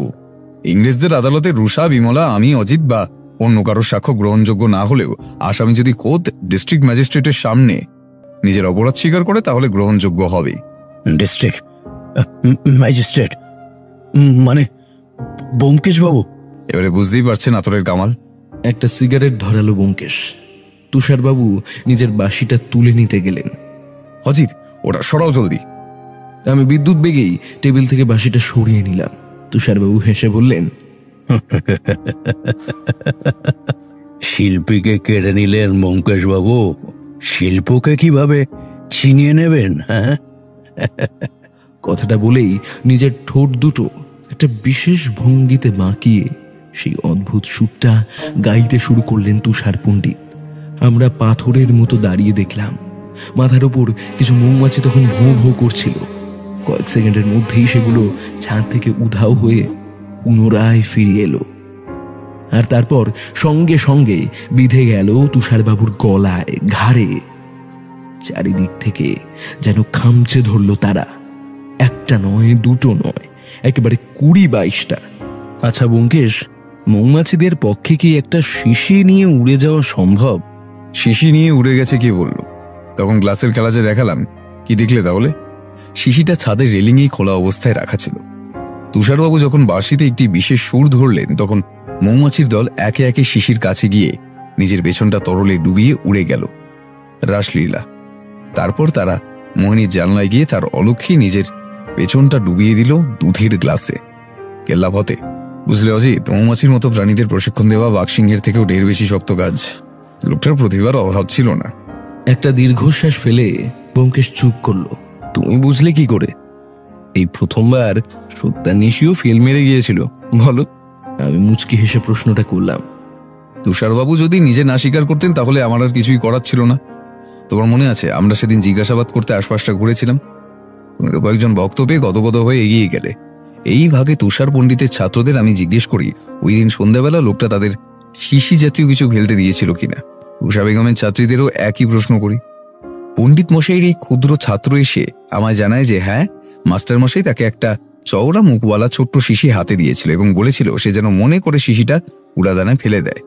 ইংরেজদের আদালতে রুষা, বিমলা, আমি, অজিত বা অন্য কারো সাক্ষ্য গ্রহণযোগ্য না হলেও আসামি যদি খোদ ডিস্ট্রিক্ট ম্যাজিস্ট্রেটের সামনে নিজের অপরাধ স্বীকার করে তাহলে গ্রহণযোগ্য হবে। ডিস্ট্রিক্ট ম্যাজিস্ট্রেট মানে ব্যোমকেশ বাবু? এবারে বুঝতেই পারছেন আতরের কামাল। একটা সিগারেট ধরালো ব্যোমকেশ। তুষারবাবু নিজের বাঁশিটা তুলে নিতে গেলেন। অজিত, ওটা সরাও জলদি। আমি বিদ্যুৎ বেগেই টেবিল থেকে বাঁশিটা সরিয়ে নিলাম। তুষারবাবু হেসে বললেন, শিল্পীকে কেড়ে নিলেন ব্যোমকেশ বাবু, শিল্পকে কিভাবে ছিনিয়ে নেবেন? হ্যাঁ, কথাটা বলেই নিজের ঠোঁট দুটো একটা বিশেষ ভঙ্গিতে বাঁকিয়ে সেই অদ্ভুত সুরটা গাইতে শুরু করলেন তুষার পণ্ডিত। আমরা পাথরের মতো দাঁড়িয়ে দেখলাম। মাথার উপর কিছু মৌমাছি তখন ভোঁ ভোঁ করছিল। কয়েক সেকেন্ডের মধ্যেই সেগুলো ছাদ থেকে উধাও হয়ে পুনরায় ফিরে এলো। আর তারপর সঙ্গে সঙ্গে বিঁধে গেল তুষারবাবুর গলায়, ঘাড়ে। চারিদিক থেকে যেন খামচে ধরল তারা। একটা নয়, দুটো নয়, একেবারে 20-22টা। আচ্ছা ব্যোমকেশ, মৌমাছিদের পক্ষে কি একটা শিশি নিয়ে উড়ে যাওয়া সম্ভব? শিশি নিয়ে উড়ে গেছে কে বলল? তখন গ্লাসের খেলা যে দেখালাম, কি দেখলে তাহলে? শিশিটা ছাদের রেলিংয়েই খোলা অবস্থায় রাখা ছিল। তুষারবাবু যখন বাঁশিতে একটি বিশেষ সুর ধরলেন তখন মৌমাছির দল একে একে শিশির কাছে গিয়ে নিজের পেছনটা তরলে ডুবিয়ে উড়ে গেল। রাসলীলা। তারপর তারা মোহিনীর জানলায় গিয়ে তার অলক্ষ্যে নিজের পেছনটা ডুবিয়ে দিল দুধের গ্লাসে। কেল্লাপথে। বুঝলে অজিত, মৌমাছির মতো প্রাণীদের প্রশিক্ষণ দেওয়া বাঘসিংহের থেকেও ঢের বেশি শক্ত কাজ। লোকটার প্রতিভার অভাব ছিল না। একটা দীর্ঘশ্বাস ফেলে ব্যোমকেশ চুপ করলো। তুমি বুঝলে কি করে? এই প্রথমবার সত্যান্বেষীও ফেল মেরে গিয়েছিল, বলো? আমি মুচকি হেসে প্রশ্নটা করলাম। তুষারবাবু যদি নিজে না স্বীকার করতেন তাহলে আমার আর কিছুই করার ছিল না। তোমার মনে আছে আমরা সেদিন জিজ্ঞাসাবাদ করতে আশপাশটা ঘুরেছিলাম? তুমি তো কয়েকজন ভক্ত পেয়ে গদগদ হয়ে এগিয়ে গেলে। এই ভাগে তুষার পণ্ডিতের ছাত্রদের আমি জিজ্ঞেস করি ওই দিন সন্ধ্যাবেলা লোকটা তাদের শিশি জাতীয় কিছু ফেলতে দিয়েছিল কিনা। উষা বেগমের ছাত্রীদেরও একই প্রশ্ন করি। পণ্ডিত মশাইয়ের এই ক্ষুদ্র ছাত্র এসে আমায় জানায় যে হ্যাঁ, মাস্টার মশাই তাকে একটা চওড়া মুখওয়ালা ছোট্ট শিশি হাতে দিয়েছিল এবং বলেছিল সে যেন মনে করে শিশিটা উড়াদানায় ফেলে দেয়।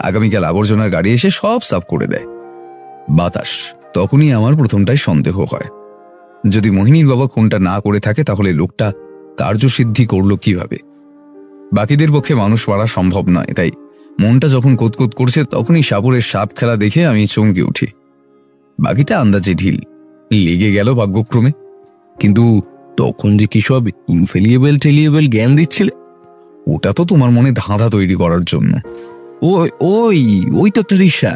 আগামীকাল আবর্জনার গাড়ি এসে সব সাফ করে দেয়। বাতাস। তখনই আমার প্রথমটাই সন্দেহ হয়, যদি মোহিনীর বাবা খুনটা না করে থাকে তাহলে লোকটা কার্যসিদ্ধি করল কিভাবে? বাকিদের পক্ষে মানুষ মারা সম্ভব নয়, তাই মনটা যখন কোতকোত করছে তখনই সাপুরের সাপ খেলা দেখে আমি চমকে উঠি। বাকিটা আন্দাজে ঢিল লেগে গেল ভাগ্যক্রমে। কিন্তু তখন যে কি সব ইনফেলিয়েবল টেলিয়েবল জ্ঞান দিচ্ছিলে? ওটা তো তোমার মনে ধাঁধা তৈরি করার জন্য। ওই ওই ওই তো একটা রিক্সা।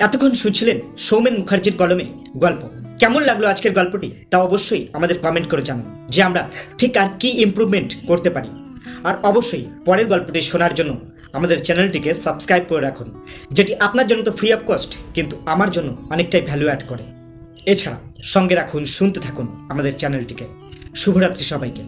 এতক্ষণ শুনছিলেন সৌমেন মুখার্জির কলমে গল্প। কেমন লাগলো আজকের গল্পটি তা অবশ্যই আমাদের কমেন্ট করে জানান, যে আমরা ঠিক আর কি ইমপ্রুভমেন্ট করতে পারি। আর অবশ্যই পরের গল্পটি শোনার জন্য আমাদের চ্যানেলটিকে সাবস্ক্রাইব করে রাখুন, যেটি আপনার জন্য তো ফ্রি অফ কস্ট, কিন্তু আমার জন্য অনেকটাই ভ্যালু অ্যাড করে। এছাড়া সঙ্গে রাখুন, শুনতে থাকুন আমাদের চ্যানেলটিকে। শুভরাত্রি সবাইকে।